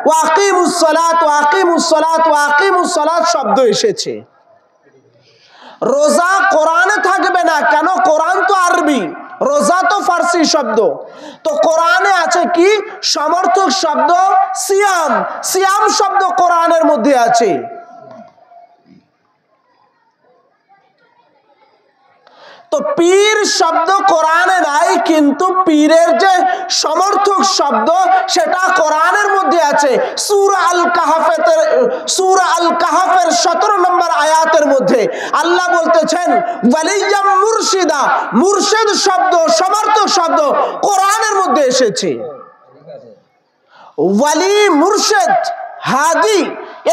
ওয়াকিমুস সালাত ওয়াকিমুস সালাত ওয়াকিমুস সালাত শব্দ এসেছে। রোজা কোরআনে থাকবে না কেন? কোরআন তো আরবি, রোজা তো ফার্সি শব্দ। তো কোরআনে আছে কি সমর্থক শব্দ? সিয়াম। সিয়াম শব্দ কোরআনের মধ্যে আছে। তো পীর শব্দ কোরআনে নাই, কিন্তু পীরের যে সমর্থক শব্দ সেটা কোরআনের মধ্যে আছে। সূরা আল কাহফের 17 নম্বর আয়াতের মধ্যে আল্লাহ বলতেছেন ওয়ালিয়াম মুরশিদা। মুরশিদ শব্দ, সমর্থক শব্দ কোরআনের মধ্যে এসেছে। ওয়ালি, মুরশিদ, হাদি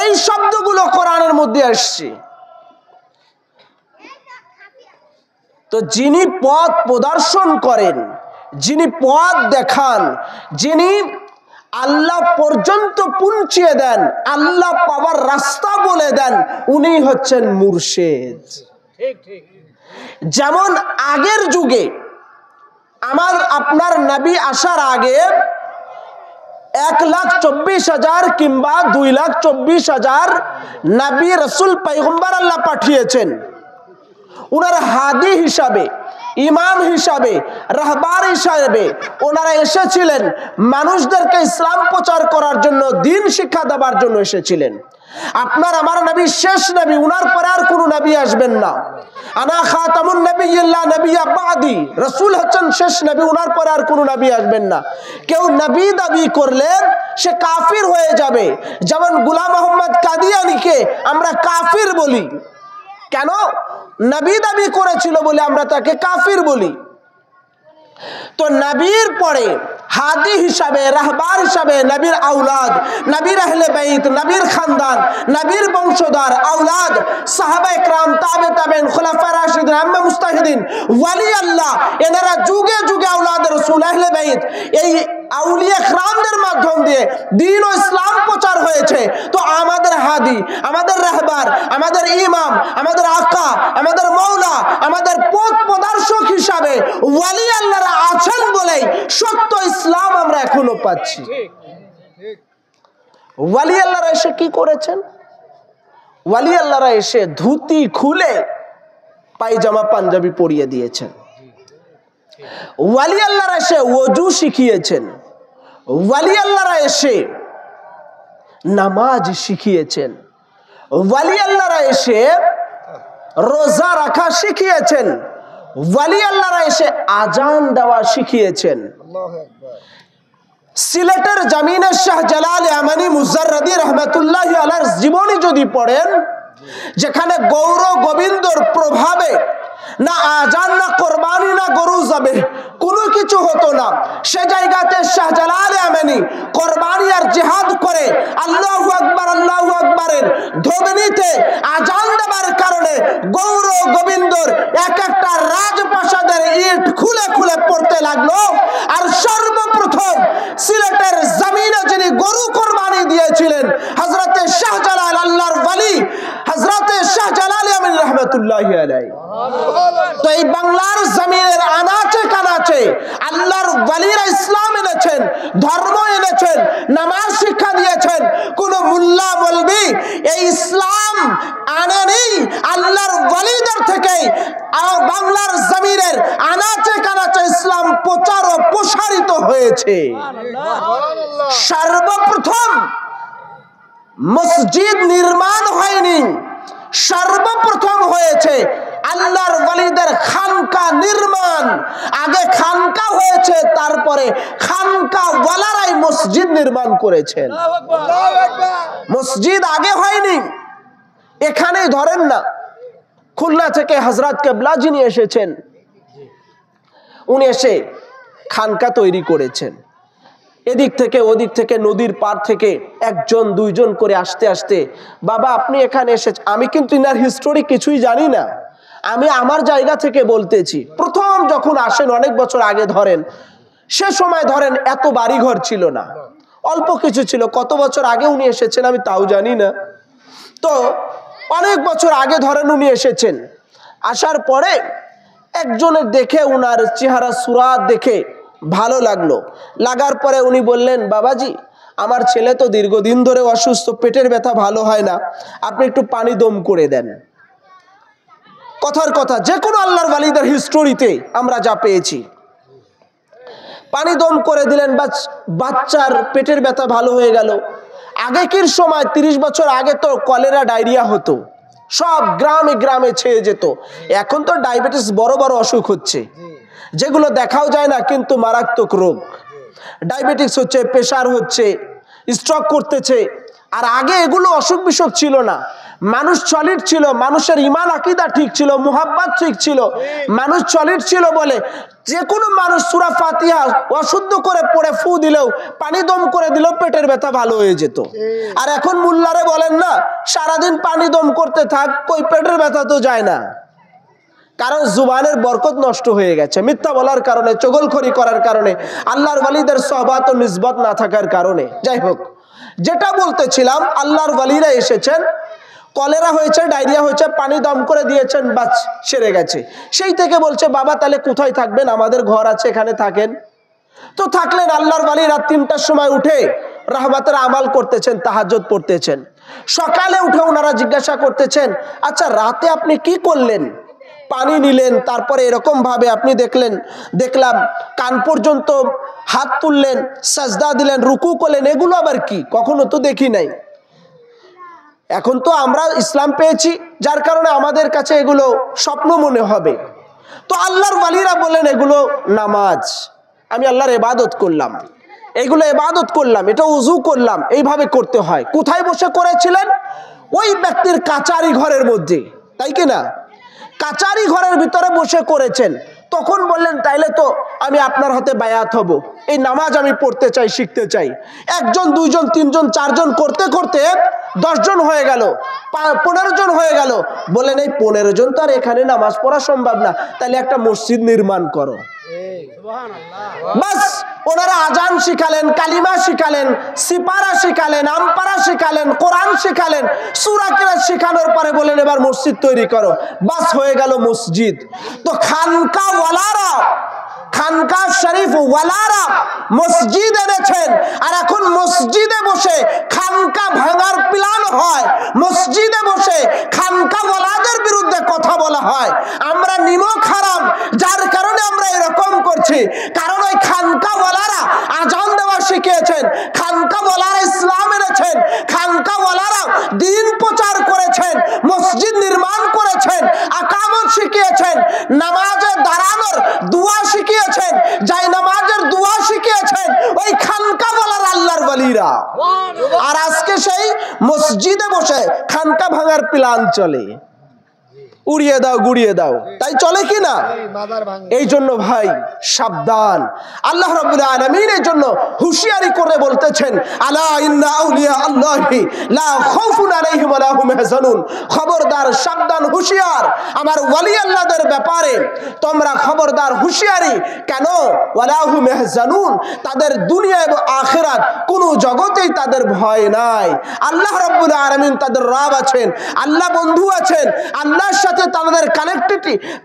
এই শব্দগুলো কোরআনের মধ্যে আসছে। তো যিনি পথ প্রদর্শন করেন, যিনি পথ দেখান, যিনি আল্লাহ পর্যন্ত পৌঁছিয়ে দেন, আল্লাহ পাওয়ার রাস্তা বলে দেন, উনি হচ্ছেন মুর্শিদ। যেমন আগের যুগে আমার আপনার নবী আসার আগে 1,24,000 কিংবা 2,24,000 নবী রাসূল পয়গম্বর আল্লাহ পাঠিয়েছেন। ওনারা হাদি হিসাবে, ইমাম হিসাবে, রাহবার হিসাবে ওনারা এসেছিলেন মানুষদেরকে ইসলাম প্রচার করার জন্য, দিন শিক্ষা দেওয়ার জন্য এসেছিলেন। আপনার আমার নবী শেষ নবী, উনার পরে আর কোনো নবী আসবেন না। আনা খাতামুন নবিয়্যিল্লা নবিয়্যা বাদি, রাসূল হচ্ছেন শেষ নবী, উনার পরে আর কোনো নবী আসবেন না। কেউ নবী দাবি করলে সে কাফির হয়ে যাবে। যেমন গোলাম মোহাম্মদ কাদিয়ানীকে আমরা কাফির বলি। কেন? নবী দাবি করেছিল বলে আমরা তাকে কাফির বলি। তো নবীর পরে হাদি হিসাবে, রাহবার হিসাবে নবীর আওলাদ, নবীর আহলে বাইত, নবীর খানদান, নবীর বংশধর আওলাদ, সাহাবায়ে کرام, তাবে তাবেইন, খুলাফায়ে রাশিদিন, আম্মে মুস্তাহিদিন, ওয়ালি আল্লাহ, এনারা যুগে যুগে আওলাদ রাসূল, আহলে বাইত, এই আউলিয়া کرامদের মাধ্যম দিয়ে দ্বীন ও ইসলাম প্রচার হয়েছে। তো আমাদের হাদি, আমাদের রাহবার, আমাদের ইমাম, আমাদের আকা, আমাদের মাওলা, আমাদের পথ প্রদর্শক হিসাবে ওয়ালি আল্লাহরা আছেন বলেই সত্য ইসলাম আমরা এখনো পাচ্ছি। ওয়ালি আল্লাহরা এসে কি করেছেন? ওয়ালি আল্লাহরা এসে ধুতি খুলে পায়জামা পাঞ্জাবি পরিয়ে দিয়েছেন। ওয়ালি আল্লাহরা এসে ওযু শিখিয়েছেন। ওয়ালি আল্লাহরা এসে নামাজ শিখিয়েছেন। ওয়ালি আল্লাহরা এসে রোজা রাখা শিখিয়েছেন। ওয়ালি আল্লাহরা এসে আজান দেওয়া শিখিয়েছেন। সিলেটের জমিনে শাহজালাল ইয়ামানি মুজাররদি রহমাতুল্লাহি আলাইহির জীবনী যদি পড়েন, যেখানে গৌর গোবিন্দর প্রভাবে না আজান, না কোরবানি, না গরু যাবে, কোনো কিছু হতো না। সে জায়গাতে শাহজালাল ইয়ামানি কোরবানি আর জিহাদ করে আল্লাহু আকবার, আল্লাহু আকবারের ধ্বনিতে আজান দেবার কারণে গৌর গোবিন্দর এক একটা রাজপ্রাসাদের ইট খুলে খুলে পড়তে লাগলো। আর সর্বপ্রথম সিলেটের জমিনে যিনি গরু কোরবানি দিয়েছিলেন হযরতে শাহজালাল, আল্লাহর ওয়ালি হযরতে শাহজালাল ইয়ামানি রহমাতুল্লাহি আলাইহি। তো এই বাংলার জমিনের আনাচে কানাচে আল্লাহর ওয়ালিরা ইসলাম এনেছেন, ধর্ম এনেছেন, নামাজ শিক্ষা দিয়েছেন। কোন মুল্লা বলবি এই ইসলাম আনেনি, আল্লাহর ওয়ালিদের থেকে বাংলার জমিনের আনাচে কানাচে ইসলাম প্রচার ও প্রসারিত হয়েছে। সর্বপ্রথম মসজিদ নির্মাণ হয়নি, সর্বপ্রথম হয়েছে আল্লাহর ওয়ালিদের খানকা নির্মাণ। আগে খানকা হয়েছে, তারপরে খানকা ওয়ালারাই মসজিদ নির্মাণ করেছেন। মসজিদ আগে হয়নি। এখানেই ধরেন না, খুলনা থেকে হযরত কেবলা যিনি এসেছেন, উনি এসে খানকা তৈরি করেছেন। এদিক থেকে ওদিক থেকে, নদীর পার থেকে একজন দুইজন করে আসতে আসতে, বাবা আপনি এখানে এসেছেন। আমি কিন্তু ইনার হিস্টোরি কিছুই জানি না, আমি আমার জায়গা থেকে বলতেছি। প্রথম যখন আসেন অনেক বছর আগে ধরেন, সে সময় ধরেন এত বাড়িঘর ছিল না, অল্প কিছু ছিল। কত বছর আগে উনি এসেছেন আমি তাও জানি না। তো অনেক বছর আগে ধরেন উনি এসেছেন। আসার পরে একজনের দেখে উনার চেহারা সুরাত দেখে ভালো লাগলো। লাগার পরে উনি বললেন, বাবাজি আমার ছেলে তো দীর্ঘদিন ধরে অসুস্থ, পেটের ব্যথা ভালো হয় না, আপনি একটু পানি দম করে দেন। কথার কথা, যে কোনো আল্লাহর ওয়ালিদের হিস্টোরিতে আমরা যা পেয়েছি, পানি দম করে দিলেন, বাচ্চার পেটের ব্যথা ভালো হয়ে গেল। আগেকার সময় 30 বছর আগে তো কলেরা ডায়রিয়া হতো, সব গ্রামে গ্রামে ছেয়ে যেত। এখন তো ডায়াবেটিস বড় বড় অসুখ হচ্ছে, যেগুলো দেখাও যায় না কিন্তু মারাত্মক রোগ। ডায়াবেটিস হচ্ছে, প্রেশার হচ্ছে, স্ট্রোক করতেছে। আর আগে এগুলো অসুখ বিসুখ ছিল না, মানুষ সলিড ছিল, মানুষের ইমান আকীদা ঠিক ছিল, মুহাব্বত ঠিক ছিল, মানুষ সলিড ছিল বলে যে কোনো মানুষ সূরা ফাতিহা অশুদ্ধ করে পড়ে ফু দিলেও, পানি দম করে দিলেও পেটের ব্যথা ভালো হয়ে যেত। আর এখন মুল্লারে বলেন না সারাদিন পানি দম করতে থাক, কই পেটের ব্যথা তো যায় না। কারণ জুবানের বরকত নষ্ট হয়ে গেছে, মিথ্যা বলার কারণে, চগলখড়ি করার কারণে, আল্লাহর ওয়ালিদের সহবত ও নিসবত না থাকার কারণে। যাই হোক, যেটা বলতেছিলাম, আল্লাহর ওয়ালিরা এসেছেন, কলেরা হয়েছে, ডায়রিয়া হয়েছে, পানি দম করে দিয়েছেন, বাস সেরে গেছে। সেই থেকে বলছে বাবা তাহলে কোথায় থাকবেন, আমাদের ঘর আছে এখানে থাকেন। তো থাকলেন। আল্লাহর ওয়ালি রাত 3টার সময় উঠে রহমতের আমাল করতেছেন, তাহাজ্জুদ পড়তেছেন। সকালে উঠে ওনারা জিজ্ঞাসা করতেছেন, আচ্ছা রাতে আপনি কি করলেন? পানি নিলেন, তারপরে এরকম ভাবে আপনি দেখলাম কান পর্যন্ত হাত তুললেন, সাজদা দিলেন, রুকু করলেন, এগুলো আবার কি? কখনো তো দেখি নাই। এখন তো আমরা ইসলাম পেয়েছি, যার কারণে আমাদের কাছে এগুলো স্বপ্ন মনে হবে। তো আল্লাহর ওয়ালিরা বলেন এগুলো নামাজ, আমি আল্লাহর ইবাদত করলাম, এগুলো ইবাদত করলাম, এটা উযু করলাম, এইভাবে করতে হয়। কোথায় বসে করেছিলেন? ওই ব্যক্তির কাচারি ঘরের মধ্যে, তাই কি না? কাচারি ঘরের ভিতরে বসে করেছেন। তখন বললেন তাইলে তো আমি আপনার হাতে বায়াত হব, এই নামাজ আমি পড়তে চাই, শিখতে চাই। 1 জন 2 জন 3 জন 4 জন করতে করতে 10 জন হয়ে গেল, 15 জন হয়ে গেল। বলেন এই 15 জন তো আর এখানে নামাজ পড়া সম্ভব না, তাহলে একটা মসজিদ নির্মাণ করো। বাস ওনারা আজান শিখালেন, কালিমা শিখালেন, সিপারা শিখালেন, আমপারা শিখালেন, কোরআন শিখালেন, সূরা কিরাত শিখানোর পরে বলেন এবার মসজিদ তৈরি করো। বাস হয়ে গেল মসজিদ। তো খানকা ওয়ালারা, খানকা শরীফ ওয়ালারা মসজিদ এনেছেন, আর এখন মসজিদে বসে খানকা ভাঙার প্ল্যান হয়, মসজিদে বসে খানকা ওয়ালাদের বিরুদ্ধে কথা বলা হয়। আমরা নিমক হারাম, যার কারণে আমরা এরকম করছি। কারণ ওই খানকা ওয়ালারা আজান দেওয়া শিখিয়েছেন, খানকা ওয়ালারা ইসলাম এনেছেন, খানকা ওয়ালারা দ্বীন প্রচার করেছেন, মসজিদ নির্মাণ করেছেন, আকামত শিখিয়েছেন, নামাজে দাঁড়ানোর দোয়া শিখিয়েছেন, যাই নামাজের দোয়া শিখিয়েছেন ওই খানকা ওয়ালারা, আল্লাহর ওয়ালিরা। আর আজকে সেই মসজিদে বসে খানকা ভাঙার প্ল্যান চলে, উড়িয়ে দাও গুড়িয়ে দাও, তাই চলে কি না? এই জন্য ভাই সাবধান। আল্লাহ রাব্বুল আলামিন এই জন্য হুঁশিয়ারি করে বলতেছেন, আলা ইন্না আউলিয়া আল্লাহি লা খাউফুন আলাইহিম ওয়া লা হুম ইয়াহজানুন। খবরদার, সাবধান, হুঁশিয়ার আমার ওয়ালি আল্লাহদের ব্যাপারে তোমরা খবরদার, হুঁশিয়ারি। কেন? ওয়া লা হুম ইয়াহজানুন, তাদের দুনিয়া এবং আখিরাত কোনো জগতেই তাদের ভয় নাই। আল্লাহ রাব্বুল আলামিন তাদের রব আছেন, আল্লাহ বন্ধু আছেন, আল্লাহর সাথে তাদের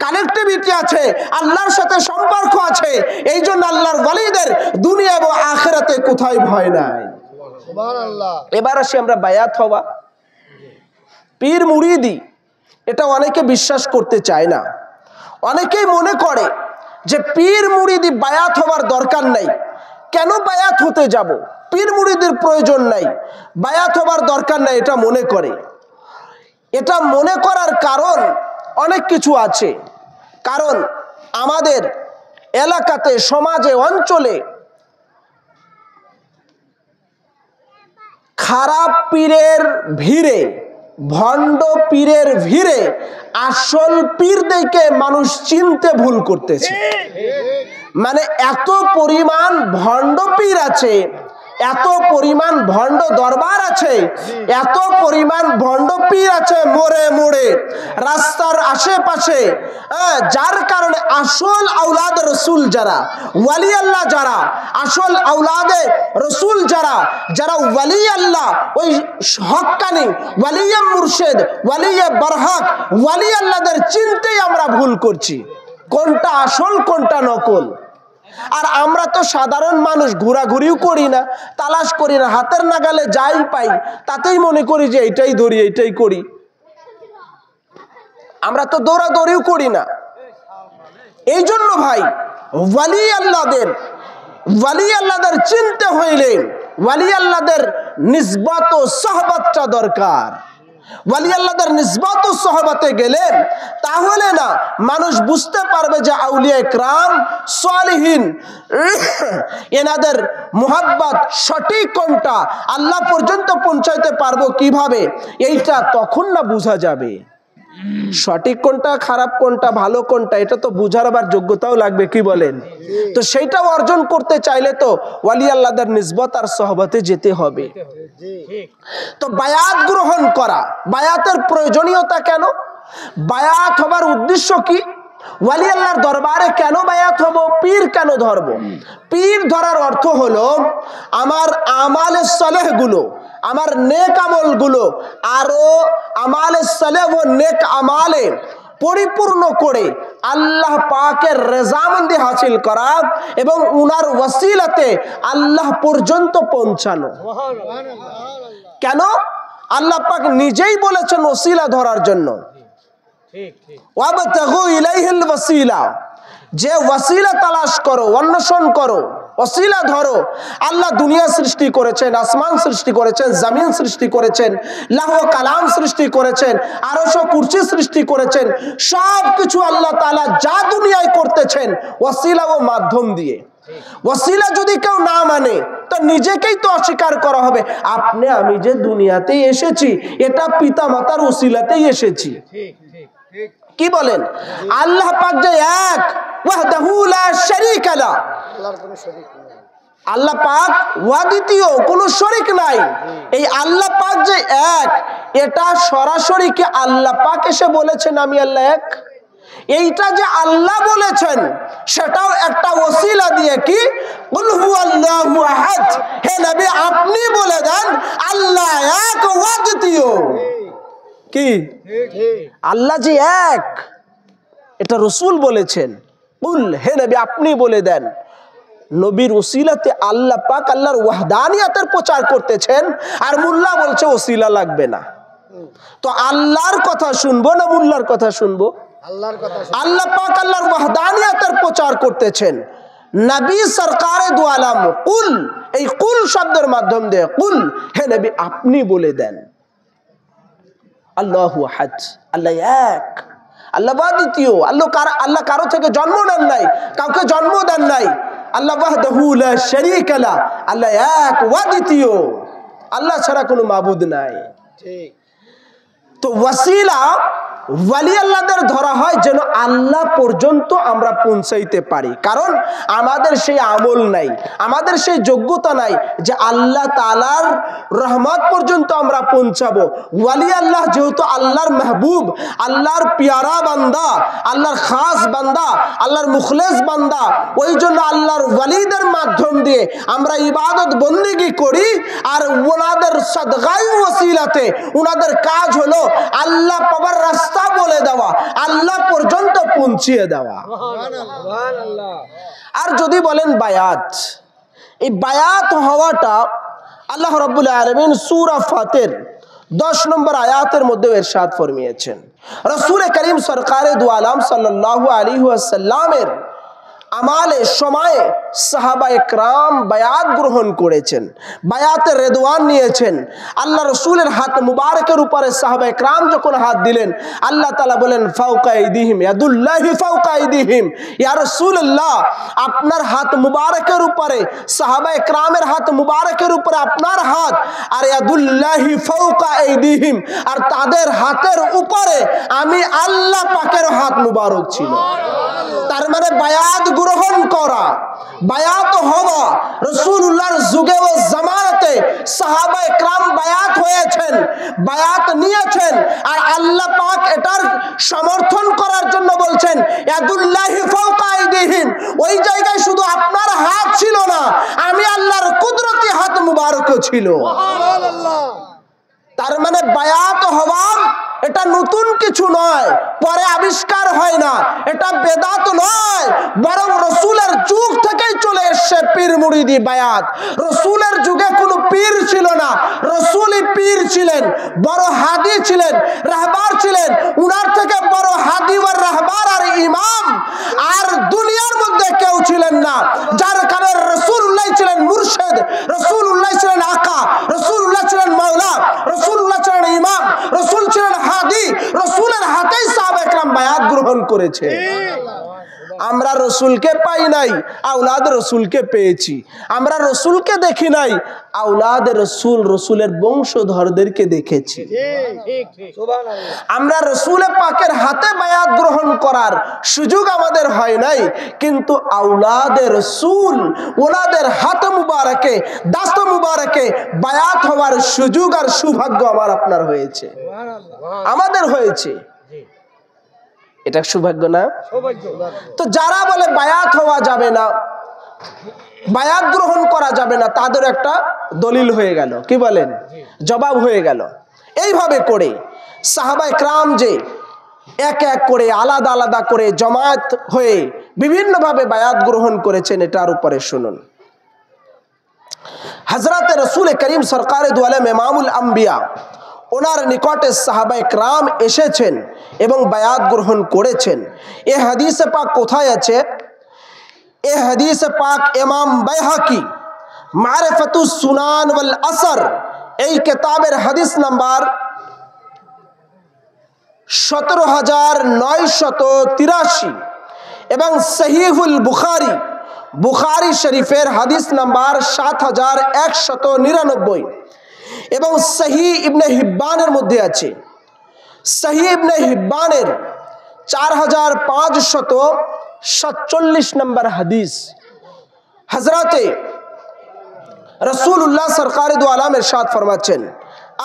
কানেক্টিভিটি আছে, আল্লাহর সাথে সম্পর্ক আছে। এই জন্য আল্লাহর ওয়ালিদের দুনিয়া এবং আখিরাতে কোথায় ভয় নাই। সুবহানাল্লাহ। এবার আসি আমরা বায়াত হওয়া, পীর মুরিদি, এটা অনেকে বিশ্বাস করতে চায় না। অনেকেই মনে করে যে পীর মুরিদি বায়াত হওয়ার দরকার নাই, কেন বায়াত হতে যাব, পীর মুরিদের প্রয়োজন নাই, বায়াত হওয়ার দরকার নাই, এটা মনে করে। এটা মনে করার কারণ অনেক কিছু আছে। কারণ আমাদের এলাকাতে, সমাজে, অঞ্চলে খারাপ পীরের ভিড়ে, ভণ্ড পীরের ভিড়ে আসল পীর দেখে মানুষ চিনতে ভুল করতেছে। মানে এত পরিমাণ ভণ্ড পীর আছে, এত পরিমাণ ভণ্ড দরবার আছে, এত পরিমাণ ভণ্ড পীর আছে মোড়ে মোড়ে, রাস্তার আশেপাশে, যার কারণে আসল আওলাদ রসুল যারা, ওয়ালি আল্লাহ যারা, আসল আওলাদে রসুল যারা, যারা ওয়ালি আল্লাহ, ওই হক্কানি ওয়ালিয়ে মুর্শেদ, ওয়ালিয়ে বরহক, ওয়ালি আল্লাহদের চিনতেই আমরা ভুল করছি, কোনটা আসল কোনটা নকল। আর আমরা তো সাধারণ মানুষ, ঘোরাঘুরিও করি না, তালাশ করি না, হাতের নাগালে যাই পাই তাতেই মনে করি যে এইটাই ধরি, এইটাই করি। আমরা তো দৌড়াদৌড়িও করি না। এই জন্য ভাই ওয়ালি আল্লাহদের চিনতে হইলে ওয়ালি আল্লাহদের নিসবত ও সোহবতটা দরকার। ওয়ালি আল্লাহদের নিসবত ও সোহবতে গেলে তাহলে না মানুষ বুঝতে পারবে যে আউলিয়া ইকরাম সালিহিন এনাদের মুহাব্বত সঠিক কোনটা, আল্লাহ পর্যন্ত পৌঁছাইতে পারবো কিভাবে, এইটা তখন না বোঝা যাবে। সঠিক কোনটা, খারাপ কোনটা, ভালো কোনটা, এটা তো বুঝার আবার যোগ্যতাও লাগবে, কি বলেন? তো সেইটাও অর্জন করতে চাইলে তো ওয়ালি আল্লাহদের নিসবত আর সোহবতে যেতে হবে। তো বায়াত গ্রহণ করা, বায়াতের প্রয়োজনীয়তা কেন, বায়াত হবার উদ্দেশ্য কি, ওয়ালি আল্লাহর দরবারে কেন বায়াত হব, পীর কেন ধরব? পীর ধরার অর্থ হলো আমার আমালে সালেহ গুলো, আমার নেক আমল গুলো আরো আমালে সালেহ ও নেক আমালে পরিপূর্ণ করে আল্লাহ পাকের রেজামন্দি হাসিল করা এবং উনার ওয়াসিলাতে আল্লাহ পর্যন্ত পৌঁছানো। কেন? আল্লাহ পাক নিজেই বলেছেন ওসিলা ধরার জন্য, ওয়াবতাগু ইলাইহিল ওয়াসিলা, যে ওয়াসিলা তালাশ করো, অন্বেষণ করো, ওসিলা ধরো। আল্লাহ দুনিয়া সৃষ্টি করেছেন, আসমান সৃষ্টি করেছেন, জমিন সৃষ্টি করেছেন, লাহ কালাম সৃষ্টি করেছেন, আরশ ও কুরসি সৃষ্টি করেছেন। সব কিছু আল্লাহ তাআলা যা দুনিয়ায় করতেছেন ওসিলা ও মাধ্যম দিয়ে। ওসিলা যদি কেউ না মানে তো নিজেকেই তো অস্বীকার করা হবে। আপনি আমি যে দুনিয়াতে এসেছি এটা পিতা মাতার ওসিলাতেই এসেছি। কি বলেন? আল্লাহ পাক যে এক, ওয়াহদাহু লা শারীকা লা, আল্লাহ পাক ওয়াদ্বিতীয়, কোনো শরীক নাই। এই আল্লাহ পাক যে এক, এটা সরাসরি কি আল্লাহ পাক এসে বলেছেন আমি আল্লাহ এক? এইটা যে আল্লাহ বলেছেন সেটাও একটা ওসিলা দিয়ে, কি কুল হুয়াল্লাহু আহাদ, হে নবী আপনি বলে দেন আল্লাহ এক ওয়াদ্বিতীয়। কি আল্লাহ যে এক এটা রাসূল বলেছেন। কুল, হে নবী আপনি বলে দেন। নবীর ওসিলাতে আল্লাহ পাক আল্লাহর ওয়াহদানিয়াতের প্রচার করতেছেন, আর মুল্লা বলছে ওসিলা লাগবে না। তো আল্লাহর কথা শুনবো না মুল্লার কথা শুনবো? আল্লাহর কথা। আল্লাহ পাক আল্লাহর ওয়াহদানিয়াতের প্রচার করতেছেন। নবী সরকারে দু আলম কুল, এই কুল শব্দের মাধ্যম দিয়ে কুল, হে নবী আপনি বলে দেন আল্লাহু আহাদ, আল্লাহ এক, আল্লাহ দ্বিতীয়। আল্লাহ কারো থেকে জন্ম নেন নাই, কাউকে জন্ম দেন নাই। আল্লাহ ওয়াহদাহু লা শারীকা লা, আল্লাহ এক ওয়া দ্বিতীয়, আল্লাহ ছাড়া কোনো মাবুদ নাই। ঠিক। তো ওয়াসিলা ওয়ালি আল্লাহদের ধরা হয় যেন আল্লাহ পর্যন্ত আমরা পৌঁছাইতে পারি। কারণ আমাদের সেই আমল নাই, আমাদের সেই যোগ্যতা নাই যে আল্লাহ তাআলার রহমত পর্যন্ত আমরা পৌঁছাবো। ওয়ালি আল্লাহ যেহেতু আল্লাহর মেহবুব, আল্লাহর পিয়ারা বান্দা, আল্লাহর খাস বান্দা, আল্লাহর মুখলেস বান্দা, ওই জন্য আল্লাহর ওয়ালিদের মাধ্যম দিয়ে আমরা ইবাদত বন্দেগী করি। আর ওনাদের সাদগায়ে ওয়াসিলাতে ওনাদের কাজ হলো আল্লাহ পাবার রাস্তা বলে দেওয়া, আল্লাহ পর্যন্ত পৌঁছিয়ে দেওয়া। আর যদি বলেন বায়াত, এই বায়াত হওয়াটা আল্লাহ রাব্বুল আলামিন সূরা ফাতির 10 নম্বর আয়াতের মধ্যে ইরশাদ ফরমিয়েছেন। রাসূল করিম সরকারে দু আলম সাল্লাল্লাহু আলাইহি ওয়াসাল্লামের আমালে সময়ে সাহাবা একরাম বায়াত গ্রহণ করেছেন, বায়াতের রেদওয়ান নিয়েছেন। আল্লাহ রসুলের হাত মুবারকের উপরে সাহাবা একরাম যখন হাত দিলেন, আল্লাহ তাআলা বলেন ফাওকা আইদিহিম ইয়াদুল্লাহি ফাওকা আইদিহিম, ইয়া রাসূলুল্লাহ আপনার হাত মুবারকের উপরে, সাহাবা একরামের হাত মুবারকের উপরে আপনার হাত, আর ইয়াদুল্লাহি ফাওকা আইদিহিম, আর তাদের হাতের উপরে আমি আল্লাহ পাকের হাত মুবারক ছিল। তার মানে বায়াত গ্রহণ করা, বায়াত হওয়া, রাসূলুল্লাহর যুগে ও জামানাতে সাহাবা একরাম বায়াত হয়েছেন, বায়াত নিয়েছেন। আর আল্লাহ পাক এটার সমর্থন করার জন্য বলছেন ইয়াদুল্লাহি ফাওকা আইদিহিম, ওই জায়গায় শুধু আপনার হাত ছিল না, আমি আল্লাহর কুদরতি হাত মুবারকও ছিল। সুবহানাল্লাহ। তার মানে বায়াত হওয়া এটা নতুন কিছু নয়, পরে আবিষ্কার হয় না, এটা বেদাত নয়, বরং রসুলের যুগ থেকেই চলে এসছে পীর মুরিদি বায়াত। রসুলের যুগে কোনো পীর ছিল না, রসুলই পীর ছিলেন, বড় হাদি ছিলেন, রাহবার ছিলেন। উনার থেকে বড় হাদি আর রাহবার আর ইমাম আর দুনিয়ার মধ্যে কেউ ছিলেন না। যার কারণে রসুল্লাহ ছিলেন মুর্শিদ, রসুল্লাহ ছিলেন আকা, রসুল্লাহ ছিলেন মাওলা, রসুল্লাহ ছিলেন ইমাম, রসুল ছিলেন হাদি। রসুলের হাতেই সাহাবায়ে কেরাম বায়াত গ্রহণ করেছে। আমরা রসুলকে পাই নাই, আওলাদ রসুলকে পেয়েছি। আমরা রসুলকে দেখি নাই, আওলাদ রসুল, রসুলের বংশধরদেরকে দেখেছি। আমরা রসুল পাকের হাতে বায়াত গ্রহণ করার সুযোগ আমাদের হয় নাই, কিন্তু আওলাদ রসুল ওনাদের হাত মুবারকে, দাস্ত মুবারকে বায়াত হওয়ার সুযোগ আর সৌভাগ্য আমার আপনার হয়েছে, আমাদের হয়েছে। এটা সৌভাগ্য না? তো যারা বলে বায়াত হওয়া যাবে না, বায়াত গ্রহণ করা যাবে না, তাদের একটা দলিল হয়ে গেল, কি বলেন, জবাব হয়ে গেল। এইভাবে করে সাহাবায়ে কেরাম যে এক এক করে আলাদা আলাদা করে জামাত হয়ে বিভিন্নভাবে বায়াত গ্রহণ করেছেন, এটার উপরে শুনুন। হযরত রাসূল করিম সরকারে দু আলম ইমামুল আম্বিয়া, ওনার নিকটে সাহাবায়ে কেরাম এসেছেন এবং বায়াত গ্রহণ করেছেন। এই হাদিসে পাক কোথায় আছে? এই হাদিসে পাক ইমাম বাইহাকি মারিফাতুস সুনান ওয়াল আসর এই কিতাবের হাদিস নাম্বার 17983 এবং সহিহুল বুখারী, বুখারী শরীফের হাদিস নাম্বার 7199 এবং সহি ইবনে হিব্বানের মধ্যে আছে। সহি ইবনে হিব্বানের 4547 নম্বর হাদিস। হযরতে রাসূলুল্লাহ সরকারে দু আলম ইরশাদ ফরমাচ্ছেন,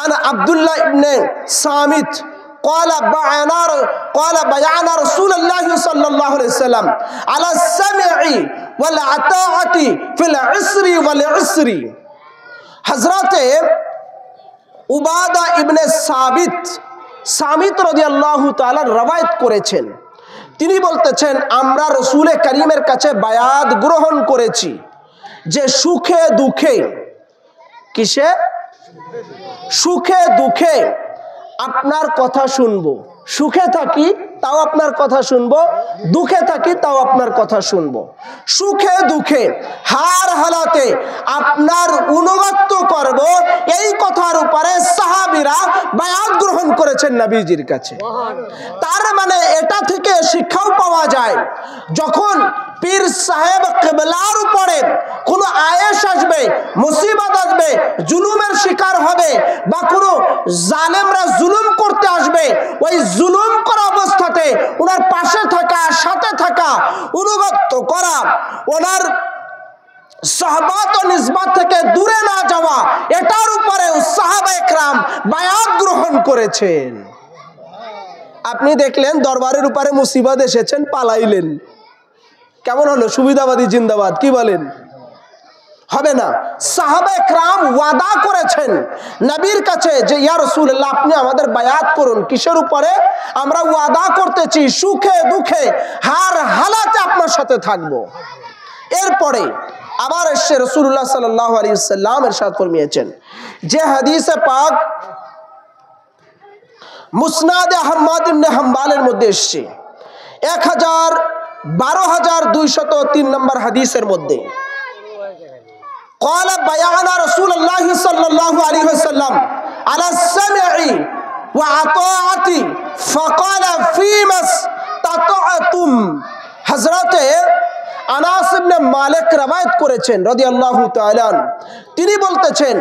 আন আব্দুল্লাহ ইবনে সামিত قال بيعنا رسول الله صلى الله عليه وسلم على السمع والعطاعة في العسر والعسر। হযরতে উবাদা ইবনে সামিত রাদিয়াল্লাহু তাআলা রওয়ায়াত করেছেন, তিনি বলতেছেন আমরা রাসূল করিমের কাছে বায়াত গ্রহণ করেছি যে সুখে দুঃখে, কিসে? সুখে দুঃখে আপনার কথা শুনবো। সুখে থাকি তাও আপনার কথা শুনবো, দুঃখে থাকি তাও আপনার কথা শুনবো। সুখে দুঃখে হার হালাতে আপনার অনুগত্য করব, এই কথার উপরে সাহাবীরা বায়াত গ্রহণ করেছেন নবীজির কাছে। তার মানে এটা থেকে শিক্ষাও পাওয়া যায়, যখন পীর সাহেব কিবলার উপরে কোনো আয়েশ আসবে, মুসিবত আসবে, জুলুমের শিকার হবে বা কোনো জালেমরা জুলুম করতে আসবে, ওই জুলুম করা অবস্থাতে ওনার পাশে থাকা, সাথে থাকা, অনুগত্য করা, ওনার সাহাবাত ও নিসবত থেকে দূরে না যাওয়া, এটার উপরে সাহাবায়ে কেরাম বায়াত গ্রহণ করেছেন। আপনি দেখলেন দরবারের উপরে মুসিবত এসেছেন, পালাইলেন, কেমন হলো? সুবিধাবাদী জিন্দাবাদ, কি বলেন? হবে না। সাহাবায়ে কেরাম ওয়াদা করেছেন নবীর কাছে যে ইয়া রাসূলুল্লাহ আপনি আমাদের বায়াত করুন। কিসের উপরে? আমরা ওয়াদা করতেছি সুখে দুঃখে হার হালাতে আপনার সাথে থাকব। এরপরে আবার এসে রাসূলুল্লাহ সাল্লাল্লাহু আলাইহি ওয়াসাল্লাম ইরশাদ ফরমিয়েছেন, যে হাদিসে পাক মুসনাদ আহমদ ইবনে হাম্বালের মধ্যে এসেছে 12203 নম্বর হাদিসের মধ্যে, قال بيعنا رسول الله صلى الله عليه وسلم على السمع وعطاعة فقال فيما استطعتم। হযরতে আনাস ইবনে মালিক রওয়ায়াত করেছেন রাদিয়াল্লাহু তাআলা, তিনি বলতেছেন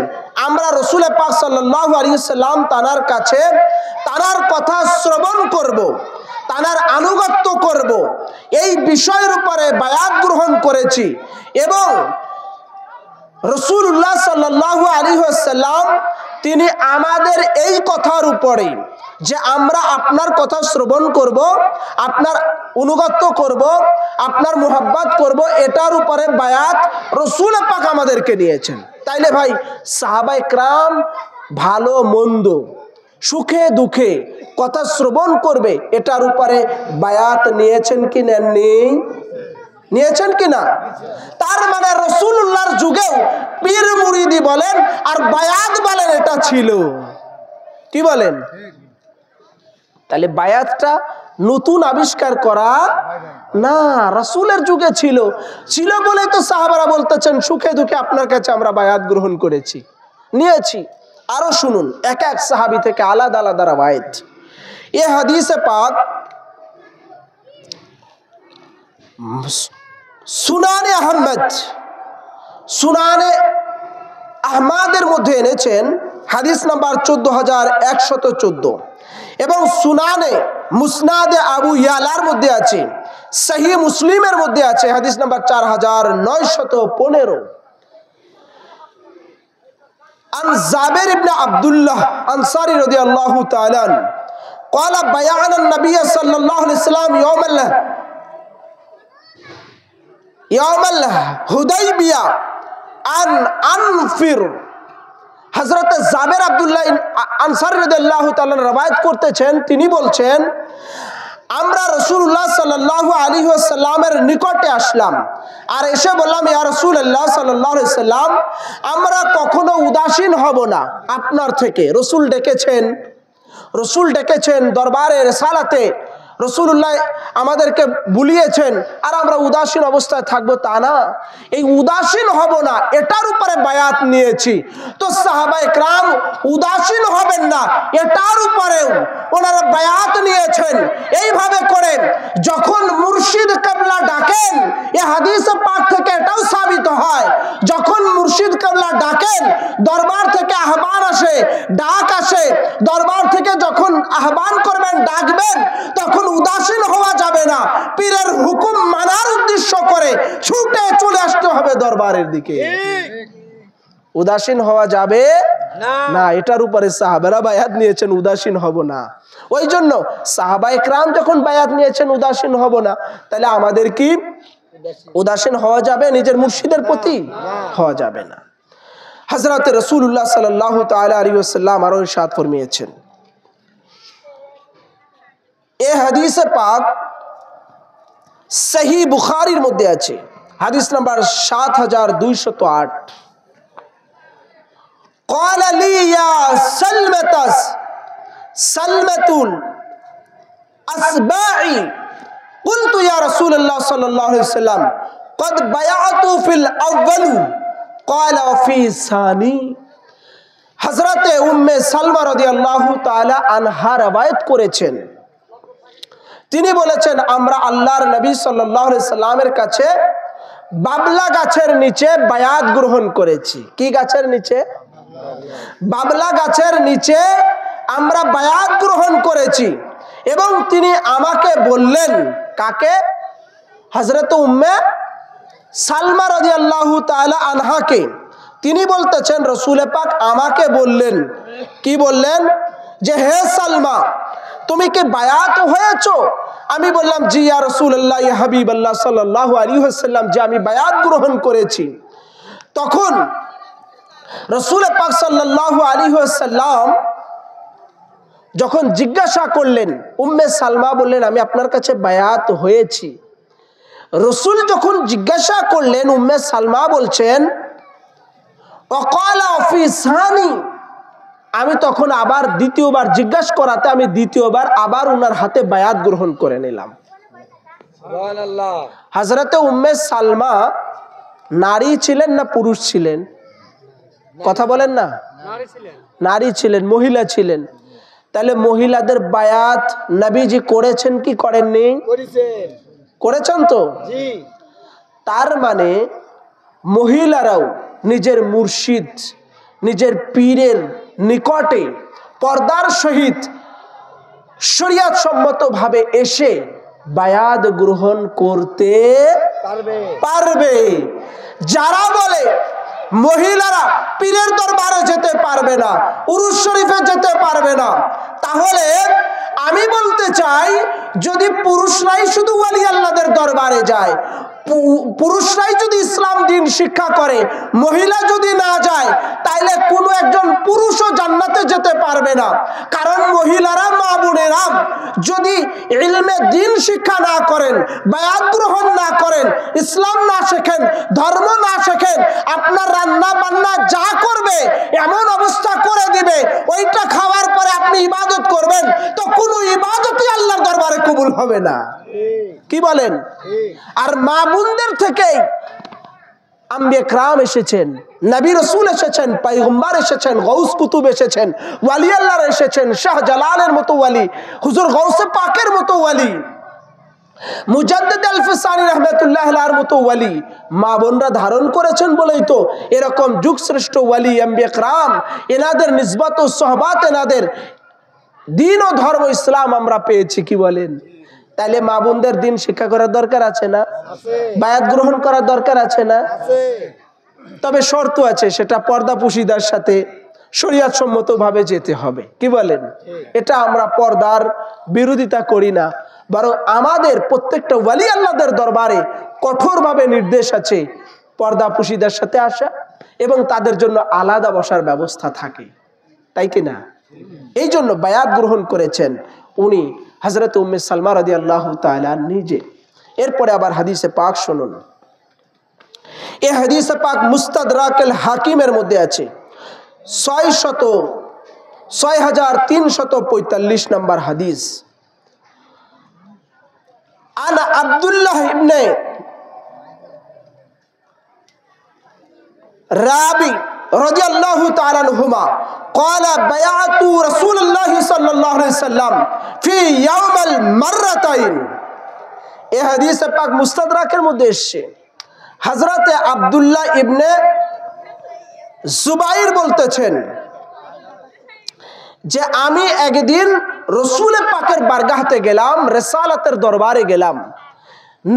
আমরা রাসূল পাক সাল্লাল্লাহু আলাইহি ওয়াসাল্লাম তানার কাছে তানার কথা শ্রবণ করব, তানার আনুগত্য করব, এই বিষয়ের উপরে বায়াত গ্রহণ করেছি। এবং রাসূলুল্লাহ সাল্লাল্লাহু আলাইহি ওয়াসাল্লাম তিনি আমাদের এই কথার উপরে যে আমরা আপনার কথা শ্রবণ করব, আপনার অনুগত্য করব, আপনার মুহাব্বত করব, এটার উপরে বায়াত রাসূল পাক আমাদেরকে নিয়েছেন। তাইলে ভাই সাহাবায়ে কেরাম ভালো মন্দ সুখে দুঃখে কথা শ্রবণ করবে, এটার উপরে বায়াত নিয়েছেন কি নেননি? নিয়েছেন কি না? তার মানে রাসূলুল্লাহর যুগেও পীর মুরিদি বলেন আর বায়াত বলেন এটা ছিল। কি বলেন? তাহলে বায়াতটা নতুন আবিষ্কার করা না, রাসূলের যুগে ছিল। ছিল বলে তো সাহাবারা বলতেছেন সুখে দুঃখে আপনার কাছে আমরা বায়াত গ্রহণ করেছি, নিয়েছি। আরো শুনুন এক এক সাহাবী থেকে আলাদা আলাদা রওয়ায়াত। এই হাদিসে পাক সুনানে আহমদ, সুনানে আহমদের মধ্যে এনেছেন হাদিস নাম্বার 14114 এবং সুনানে মুসনাদে আবু ইয়ালার মধ্যে আছে, সহিহ মুসলিমের মধ্যে আছে হাদিস নাম্বার 4915। عن جابر بن عبد الله انصاري رضي الله تعالى عنه قال بيعنا النبي صلى الله عليه وسلم يوم الحديبية أن أنفر। হযরত জাবের আব্দুল্লাহ আনসারী রাদিয়াল্লাহু তাআলা রওয়ায়াত করতেছেন, তিনি বলছেন আমরা রাসূলুল্লাহ সাল্লাল্লাহু আলাইহি ওয়াসাল্লামের নিকটে আসলাম আর এসে বললাম ইয়া রাসূলুল্লাহ সাল্লাল্লাহু আলাইহি ওয়াসাল্লাম আমরা কখনো উদাসীন হব না আপনার থেকে। রাসূল ডেকেছেন দরবারে রিসালাতে, রাসূলুল্লাহ আমাদেরকে বুলিয়েছেন আর আমরা উদাসীন অবস্থায় থাকবো তা না, এই উদাসীন হব না এটার উপরে বায়াত নিয়েছি। তো সাহাবায়ে কেরাম উদাসীন হবেন না এটার উপরেও ওনারা বায়াত নিয়েছেন। এইভাবে করেন যখন মুর্শিদ কিবলা ডাকেন, এই হাদিসে পাক থেকে এটাও সাবিত হয় যখন মুর্শিদ কিবলা ডাকেন দরবার থেকে আহ্বান আসে, ডাক আসে, দরবার থেকে যখন আহ্বান করবেন ডাকবেন তখন উদাসীন হওয়া যাবে না, পীরের হুকুম মানার উদ্দেশ্য করে ছুটে চলে আসতে হবে দরবারের দিকে। উদাসীন হওয়া যাবে না, এটার উপরে সাহাবারা বায়াত নিয়েছেন উদাসীন হব না। ওই জন্য সাহাবায়ে কেরাম যখন বায়াত নিয়েছেন উদাসীন হব না, তাহলে আমাদের কি উদাসীন হওয়া যাবে নিজের মুর্শিদের প্রতি? হওয়া যাবে না। হযরত রাসূলুল্লাহ সাল্লাল্লাহু তাআলা আলাইহি ওয়াসাল্লাম আরো ইরশাদ ফরমিয়েছেন, এ হাদিসে পাক সহিহ বুখারীর মধ্যে আছে হাদিস নাম্বার 7208। قال لي يا سلمة الأسباعي قلت يا رسول الله صلى الله عليه وسلم قد بيعت في الأول قال وفي ثاني। হযরতে উম্মে সালমা রাদিয়াল্লাহু তাআলা আনহা রওয়ায়াত করেছেন, তিনি বলেছেন আমরা আল্লাহর নবী সাল্লাল্লাহু আলাইহি সাল্লামের কাছে বাবলা গাছের নিচে বায়াত গ্রহণ করেছি। কি গাছের নিচে? বাবলা গাছের নিচে আমরা বায়াত গ্রহণ করেছি এবং তিনি আমাকে বললেন, কাকে? হযরত উম্মে সালমা রাদিয়াল্লাহু তাআলা আনহাকে। তিনি বলতেছেন রাসূল পাক আমাকে বললেন, কি বললেন? যে হে সালমা তুমি কি বায়াত হয়েছো? আমি বললাম জি ইয়া রাসূলুল্লাহ ইয়া হাবিবাল্লাহ সাল্লাল্লাহু আলাইহি ওয়াসাল্লাম, যে আমি বায়াত গ্রহণ করেছি। তখন রাসূল পাক সাল্লাল্লাহু আলাইহি ওয়াসাল্লাম যখন জিজ্ঞাসা করলেন, উম্মে সালমা বললেন আমি আপনার কাছে বায়াত হয়েছি। রাসূল যখন জিজ্ঞাসা করলেন, উম্মে সালমা বলছেন ওয়াকালা ফি সানি, আমি তখন আবার দ্বিতীয়বার জিজ্ঞাসা করাতে আমি দ্বিতীয়বার আবার ওনার হাতে বায়াত গ্রহণ করে নিলাম। সুবহানাল্লাহ। হযরতে উম্মে সালমা নারী ছিলেন না পুরুষ ছিলেন? কথা বলেন না। নারী ছিলেন, মহিলা ছিলেন। তাহলে মহিলাদের বায়াত নবীজি করেছেন কি করেননি? করেছেন তো। তার মানে মহিলারাও নিজের মুর্শিদ নিজের পীরের নিকটে পর্দার সহিত শরীয়ত সম্মতভাবে এসে বায়াত গ্রহণ করতে পারবে। যারা বলে মহিলারা পীরের দরবারে যেতে পারবে না, উরুস শরীফে যেতে পারবে না, তাহলে আমি বলতে চাই যদি পুরুষরাই শুধু ওয়ালি আল্লাহদের দরবারে যায়, পুরুষরাই যদি ইসলাম দিন শিক্ষা করে, মহিলা যদি না যায়, তাইলে কোনো একজন পুরুষও জান্নাতে যেতে পারবে না। কারণ মহিলারা, মা বোনেরা যদি ইলমে দিন শিক্ষা না করেন, বায়াত গ্রহণ না করেন, ইসলাম না শেখেন, ধর্ম না শেখেন, আপনার রান্না বান্না যা করবে এমন অবস্থা করে দিবে, ওইটা খাওয়ার পরে আপনি ইবাদত করবেন তো কোনো ইবাদতই আল্লাহর দরবারে কবুল হবে না। কি বলেন? আর মা বোনদের থেকেই আম্বিয়া کرام এসেছেন, নবী রাসূল এসেছেন, পয়গম্বর এসেছেন, গাউস কুতুব এসেছেন, ওয়ালি আল্লাহর এসেছেন, শাহজালালের মতো ওয়ালি, হুজুর গাউসে পাকের মতো ওয়ালি, মুজাদ্দিদ আল-ফিসানি রাহমাতুল্লাহ আলাইহির মতো ওয়ালি মা বোনরা ধারণ করেছেন বলেই তো এরকম যুগ শ্রেষ্ঠ ওয়ালি আম্বিয়া کرام, এনাদের নিসবত ও সোহবত, এনাদের দিন ও ধর্ম ইসলাম আমরা পেয়েছি। কি বলেন? তাইলে মা বোনদের দিন শিক্ষা করার দরকার আছে না? বায়াত গ্রহণ করার দরকার আছে না? তবে শর্ত আছে, সেটা পর্দা পুশিদার সাথে শরীয়ত সম্মত ভাবে যেতে হবে। কি বলেন? এটা আমরা পর্দার বিরোধিতা করি না, বরং আমাদের প্রত্যেকটা ওয়ালি আল্লাহদের দরবারে কঠোরভাবে নির্দেশ আছে পর্দা পুশিদার সাথে আসা এবং তাদের জন্য আলাদা বসার ব্যবস্থা থাকে, তাই কি না? এই জন্য বায়াত গ্রহণ করেছেন উনি হযরত উম্মে সালমা রাদিয়াল্লাহু তাআলা নিজে। এরপরে আবার হাদিসে পাক শুনুন, এই হাদিসে পাক মুস্তাদরাক আল হাকিমের মধ্যে আছে 6345 নম্বর হাদিস। আনা আব্দুল্লাহ ইবনে রাবি রাদিয়াল্লাহু তাআলা আনহুমা قال بيعت رسول الله صلى الله عليه وسلم في يوم المرتين। এই হাদিসে পাক মুস্তাদরাকের মধ্যে এসেছে, হযরতে আব্দুল্লাহ ইবনে জুবাইর বলতেছেন যে আমি একদিন রাসূল পাকের বারগাহতে গেলাম, রিসালাতের দরবারে গেলাম।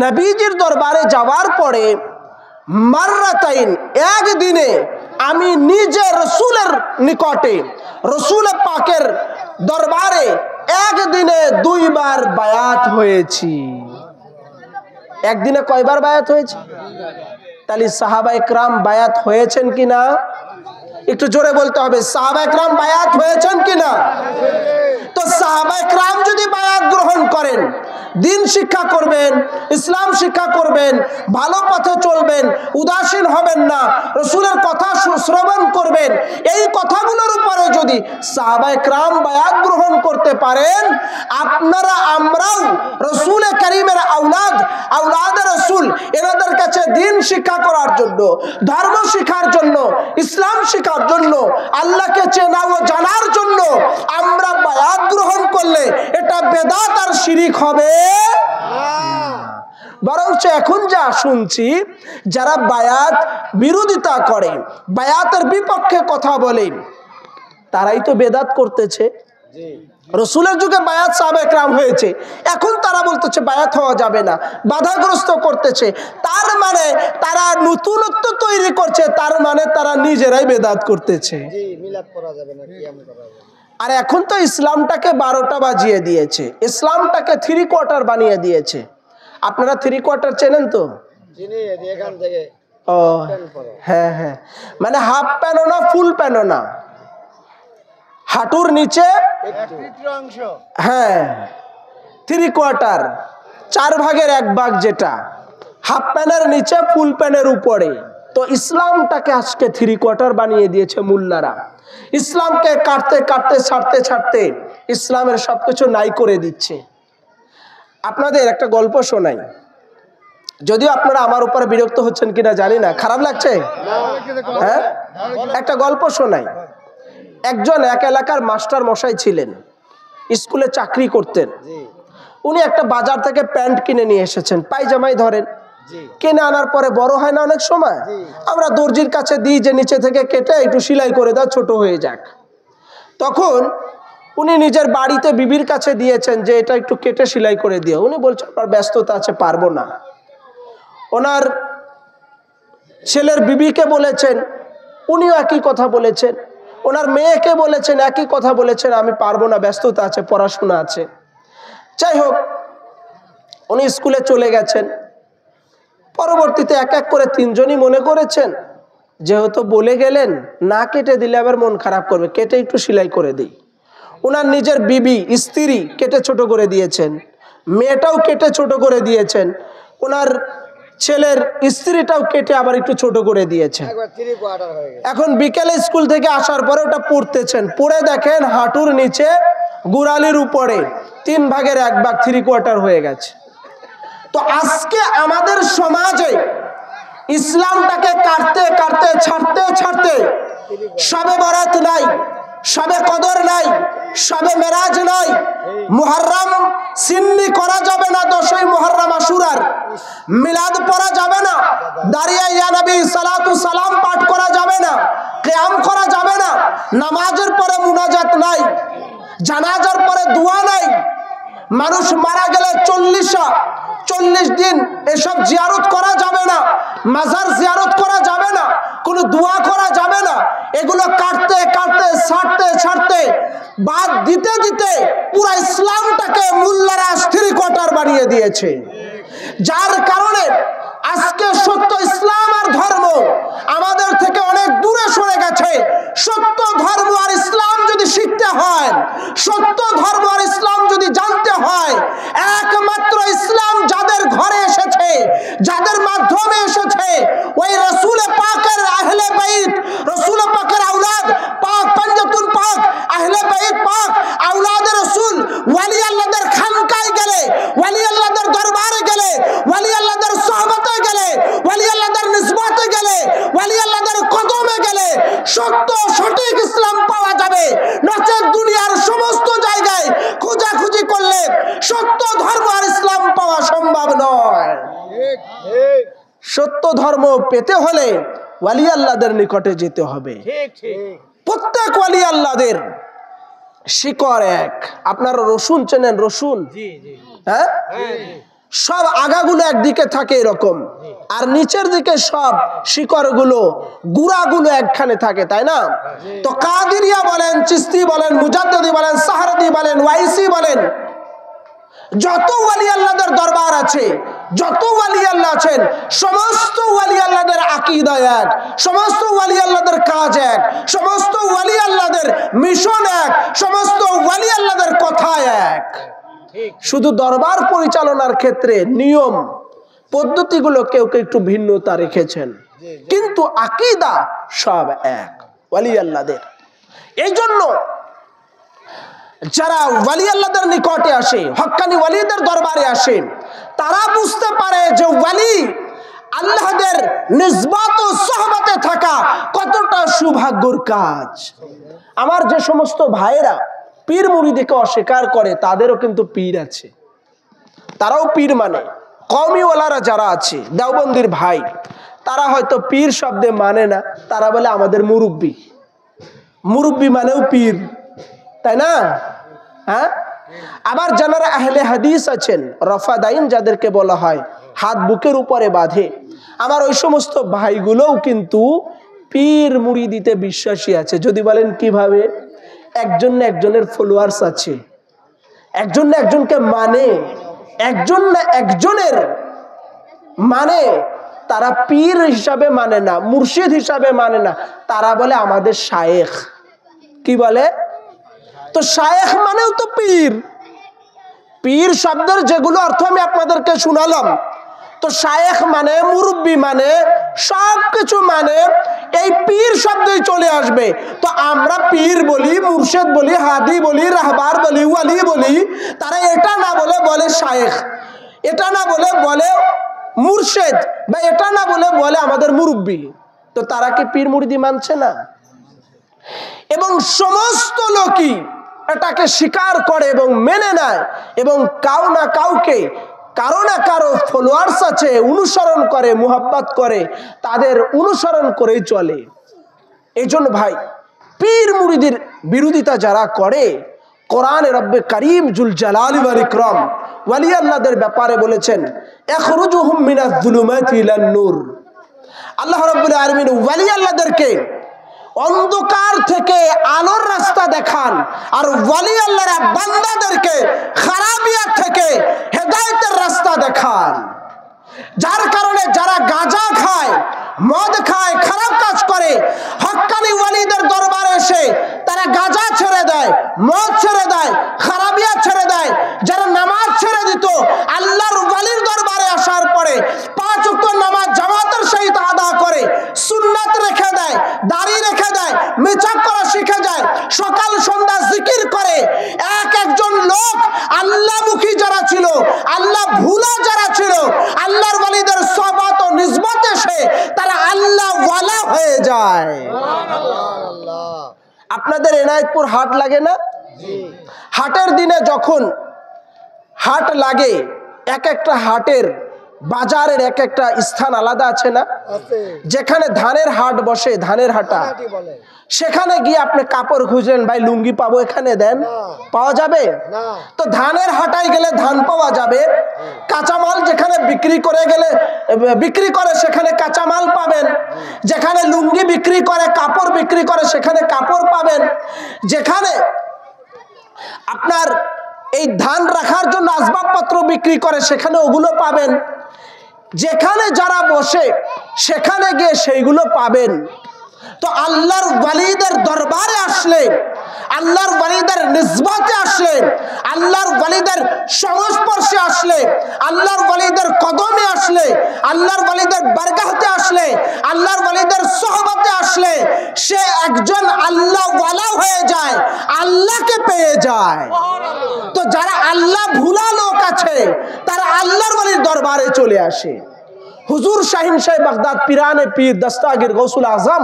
নবীজির দরবারে যাওয়ার পরে মাররাতাইন, একদিনে আমি নিজে রাসূলের নিকটে, রাসূল পাকের দরবারে একদিনে 2 বার বায়াত হয়েছি। একদিনে কয়বার বায়াত হয়েছে? তাহলে সাহাবায়ে کرام বায়াত হয়েছেন কিনা? একটু জোরে বলতে হবে, সাহাবায়ে کرام বায়াত হয়েছেন কিনা? তো সাহাবায়ে کرام যদি বায়াত গ্রহণ করেন, দিন শিক্ষা করবেন, ইসলাম শিক্ষা করবেন, ভালো পথে চলবেন, উদাসীন হবেন না, রাসূলের কথা শ্রবণ করবেন, এই কথাগুলোর উপরে যদি সাহাবায়ে کرام বায়াত গ্রহণ করতে পারেন, আপনারা আমরাও রাসূল কারীমের আওলাদ, আওলাদে রাসূল, এনাদের কাছে দিন শিক্ষা করার জন্য, ধর্ম শিক্ষার জন্য, ইসলাম শিক্ষার জন্য, আল্লাহকে চেনা ও জানার জন্য আমরা বায়াত গ্রহণ করলে এটা বেদাত আর শিরক হবে না। বরঞ্চ এখন যা শুনছি, যারা বায়াত বিরোধিতা করে, বায়াতের বিপক্ষে কথা বলে, তারাই তো বেদাত করতেছে। রাসূলের যুগে বায়াত সাহাবায়ে کرام হয়েছে, এখন তারা বলতেছে বায়াত হওয়া যাবে না, বাধাগ্রস্ত করতেছে। তার মানে তারা নতুনত্ব তৈরি করছে, তার মানে তারা নিজেরাই বেদাত করতেছে। মিলাদ করা যাবে না, কিয়াম করা যাবে। আর এখন তো ইসলামটাকে 12টা বাজিয়ে দিয়েছে, ইসলামটাকে 3 কোয়ার্টার বানিয়ে দিয়েছে। আপনারা 3 কোয়ার্টার চেনেন তো? এখান থেকে ও হ্যাঁ হ্যাঁ, মানে হাফ প্যানও না, ফুল প্যানও না, হাঁটুর নিচে হ্যাঁ 3 কোয়ার্টার, 4 ভাগের 1 ভাগ, যেটা হাফ প্যানের নিচে ফুল প্যানের উপরে। তো ইসলামটাকে আজকে 3 কোয়ার্টার বানিয়ে দিয়েছে মুল্লারা। ইসলামকে কাটতে কাটতে, ছাড়তে ছাড়তে ইসলামের সবকিছু নাই করে দিচ্ছে। আপনাদের একটা গল্প শোনাই, যদিও আপনারা আমার উপরে বিরক্ত হচ্ছেন কিনা জানি না, খারাপ লাগছে? হ্যাঁ, একটা গল্প শোনাই। একজন এক এলাকার মাস্টার মশাই ছিলেন, স্কুলে চাকরি করতেন। উনি একটা বাজার থেকে প্যান্ট কিনে নিয়ে এসেছেন, পায়জামাই ধরেন, কিনে আনার পরে বড় হয় না অনেক সময়, আমরা দর্জির কাছে দিই যে নিচে থেকে কেটে একটু সেলাই করে দাও, ছোট হয়ে যাক। তখন উনি নিজের বাড়িতে বিবির কাছে দিয়েছেন যে এটা একটু কেটে সেলাই করে দিও। উনি বলছেন আমার ব্যস্ততা আছে, পারবো না। ওনার ছেলের বিবিকে বলেছেন, উনিও একই কথা বলেছেন। ওনার মেয়েকে বলেছেন, একই কথা বলেছেন, আমি পারবো না, ব্যস্ততা আছে, পড়াশোনা আছে। যাই হোক, উনি স্কুলে চলে গেছেন। পরবর্তীতে এক এক করে 3 জনই মনে করেছেন যেহেতু বলে গেলেন, না কেটে দিলে আবার মন খারাপ করবে, কেটে একটু সেলাই করে দিই। ওনার নিজের বিবি স্ত্রী কেটে ছোট করে দিয়েছেন, মেয়েটাও কেটে ছোট করে দিয়েছেন, ওনার ছেলের স্ত্রীটাও কেটে আবার একটু ছোট করে দিয়েছেন। এখন বিকেলে স্কুল থেকে আসার পরে ওটা পড়তেছেন, পড়ে দেখেন হাঁটুর নিচে গোড়ালির উপরে 3 ভাগের 1 ভাগ 3/4 হয়ে গেছে। তো আজকে আমাদের সমাজে ইসলামটাকে কাটতে কাটতে ছাড়তে ছাড়তে শবে বরাত নাই, শবে কদর নাই, শবে মেরাজ নাই, মুহররম সিন্নি করা যাবে না, 10ই মুহররম আশুরার মিলাদ পড়া যাবে না, দাঁড়িয়ে ইয়া নবী সালাতু সালাম পাঠ করা যাবে না, কিয়াম করা যাবে না, নামাজের পরে মুনাজাত নাই, জানাজার পরে দোয়া নাই, মানুষ মারা গেলে 40 দিন এসব জিয়ারত করা যাবে না, মাজার জিয়ারত করা যাবে না, কোনো দোয়া করা যাবে না। এগুলো কাটতে কাটতে ছাড়তে ছাড়তে বাদ দিতে দিতে পুরো ইসলামটাকে মোল্লারা 3/4 বানিয়ে দিয়েছে, যার কারণে আজকে সত্য ইসলাম আর ধর্ম আমাদের থেকে অনেক দূরে সরে গেছে। সত্য ধর্ম আর ইসলাম যদি শিখতে হয়, সত্য ধর্ম আর ইসলাম যদি জানতে হয়, একমাত্র ইসলাম যাদের ঘরে এসেছে, যাদের মাধ্যমে এসেছে, ওই রাসূল পাকের আহলে বাইত, রাসূল পাকের আওলাদ পাক, পঞ্জাতুল পাক, আহলে বাইত পাক, আওলাদের রাসূল, ওয়ালি আল্লাহদের খানকায় গেলে, ওয়ালি আল্লাহদের দরবারে গেলে, ওয়ালি আল্লাহদের সোহবতে গেলে, ওয়ালি আল্লাহদের নিসবতে গেলে, ওয়ালি আল্লাহদের কদমে গেলে সত্য সঠিক ইসলাম পাওয়া যাবে। নচেত দুনিয়ার সমস্ত জায়গায় খোঁজাখুঁজি করলে সত্য ধর্ম আর ইসলাম পাওয়া সম্ভব নয়। সত্য ধর্ম পেতে হলে ওয়ালি আল্লাহদের নিকটে যেতে হবে। প্রত্যেক ওয়ালি আল্লাহদের শিকড় এক। আপনারা রসুন চেনেন? রসুন, হ্যাঁ, সব আগাগুলো একদিকে থাকে এরকম, আর নিচের দিকে সব শিকড়গুলো, গুড়াগুলো একখানে থাকে, তাই না? তো কাদিরিয়া বলেন, চিস্তি বলেন, মুজাদ্দিদি বলেন, সাহারদি বলেন, ওয়াইসি বলেন, যত ওয়ালি আল্লাহদের দরবার আছে, যত ওয়ালি আল্লাহ আছেন, সমস্ত ওয়ালি আল্লাহদের আকীদা এক, সমস্ত ওয়ালি আল্লাহদের কাজ এক, সমস্ত ওয়ালি আল্লাহদের মিশন এক, সমস্ত ওয়ালি আল্লাহদের কথা এক। শুধু দরবার পরিচালনার ক্ষেত্রে নিয়ম পদ্ধতিগুলো কেউ কেউ একটু ভিন্নতা রেখেছেন, কিন্তু আকীদা সব এক ওয়ালি আল্লাহদের। এই জন্য যারা ওয়ালি আল্লাহদের নিকটে আসে, হক্কানি ওয়ালিদের দরবারে আসে, তারা বুঝতে পারে যে ওয়ালি আল্লাহদের নিসবত ও সোহবতে থাকা কতটা সৌভাগ্যর কাজ। আমার যে সমস্ত ভাইয়েরা পীর মুরিদিকে অস্বীকার করে, তাদেরও কিন্তু পীর আছে, তারাও পীর মানে। কওমিওয়ালারা যারা আছে, দেওবন্দির ভাই, তারা হয়তো পীর শব্দে মানে না, তারা বলে আমাদের মুরব্বী। মুরব্বী মানেও পীর, তাই না? হ্যাঁ। আবার যারা আহলে হাদিস আছেন, রফাদাইন যাদেরকে বলা হয়, হাত বুকের উপরে বাঁধে, আমার ওই সমস্ত ভাইগুলোও কিন্তু পীর মুরিদিতে বিশ্বাসী আছে। যদি বলেন কিভাবে? একজন না একজনের ফলোয়ার্স আছে, একজন না একজনকে মানে, একজন না একজনের মানে। তারা পীর হিসাবে মানে না, মুর্শিদ হিসাবে মানে না, তারা বলে আমাদের শায়েখ। কি বলে? তো শায়েখ মানেও তো পীর। পীর শব্দের যেগুলো অর্থ আমি আপনাদেরকে শুনালাম, তো শায়েখ মানে, মুরব্বী মানে, সবকিছু মানে এই পীর শব্দই চলে আসবে। তো আমরা পীর বলি, মুর্শিদ বলি, হাদি বলি, রাহবার বলি, ওয়ালি বলি, তারা এটা না বলে বলে শায়েখ, এটা না বলে বলে মুর্শিদ, বা এটা না বলে বলে আমাদের মুরব্বী। তো তারা কি পীর মুরিদি মানছে না? এবং সমস্ত লোকই এটাকে স্বীকার করে এবং মেনে নেয়, এবং কাউ না কাউকে, কারো না কারো ফলোয়ার্স আছে, অনুসরণ করে, মুহাব্বত করে, তাদের অনুসরণ করেই চলে। এই জন্য ভাই, পীর মুরিদের বিরোধিতা যারা করে, কোরআনে রব্বে কারীম জুল জালালি ওয়াল ইকরাম ওয়ালি আল্লাহদের ব্যাপারে বলেছেন, ইখরুজুহুম মিনাজ যুলুমাতি ইলান নূর। আল্লাহ রাব্বুল আলামিন ওয়ালি আল্লাহদেরকে অন্ধকার থেকে আলোর রাস্তা দেখান, আর ওয়ালি আল্লাহর বান্দাদেরকে খারাপিয়াত থেকে হেদায়েতের রাস্তা দেখান। যার কারণে যারা গাঁজা খায়, মদ খায়, খারাপ কাজ করে, হক্কানি ওয়ালিদের দরবারে এসে তারা গাঁজা ছেড়ে দেয়, দেয়, মদ ছেড়ে দেয়, খারাপিয়া ছেড়ে দেয়, যারা নামাজ ছেড়ে দিত, আল্লাহর ওয়ালির দরবারে আসার পরে 5 ওয়াক্ত নামাজ জামাতের সহিত আদা করে, সুন্নাত রেখে দেয়, দাড়ি রেখে দেয়, মিচাক করা শিখে যায়, সকাল সন্ধ্যা জিকির করে। একজন লোক আল্লাহমুখী যারা ছিল, আল্লাহ ভুলা যারা ছিল, আল্লাহর ওয়ালিদের সহবত ও নিসবত এসে তারা আল্লাহ ওয়ালা হয়ে যায়। আপনাদের এনায়েতপুর হাট লাগে না? হাটের দিনে যখন হাট লাগে, এক একটা হাটের বাজারের এক একটা স্থান আলাদা আছে না? যেখানে ধানের হাট বসে, ধানের হাটা, সেখানে গিয়ে আপনি কাপড় খুঁজলেন, ভাই লুঙ্গি পাবো এখানে দেন, পাওয়া যাবে? তো ধানের হাটায় গেলে ধান পাওয়া যাবে, কাঁচামাল যেখানে বিক্রি করে সেখানে কাঁচামাল পাবেন, যেখানে লুঙ্গি বিক্রি করে, কাপড় বিক্রি করে সেখানে কাপড় পাবেন, যেখানে আপনার এই ধান রাখার জন্য আসবাবপত্র বিক্রি করে সেখানে ওগুলো পাবেন। যেখানে যারা বসে সেখানে গিয়ে সেইগুলো পাবেন। তো আল্লাহর ওয়ালিদের দরবারে আসলে, আল্লাহর ওয়ালিদের নিসবতে আসলে, আল্লাহর ওয়ালিদের সংস্পর্শে আসলে, আল্লাহর ওয়ালিদের কদমে আসলে, আল্লাহর ওয়ালিদের বারগাহতে আসলে, আল্লাহর ওয়ালিদের সোহবতে আসলে সে একজন আল্লাহ ওয়ালা হয়ে যায়, আল্লাহকে পেয়ে যায়। তো যারা আল্লাহ ভুলা লোক আছে তারা আল্লাহর ওয়ালির দরবারে চলে আসে। হুজুর শাহিন সাহেব বাগদাদ পিরানে পীর দস্তাগীর গৌসুল আজম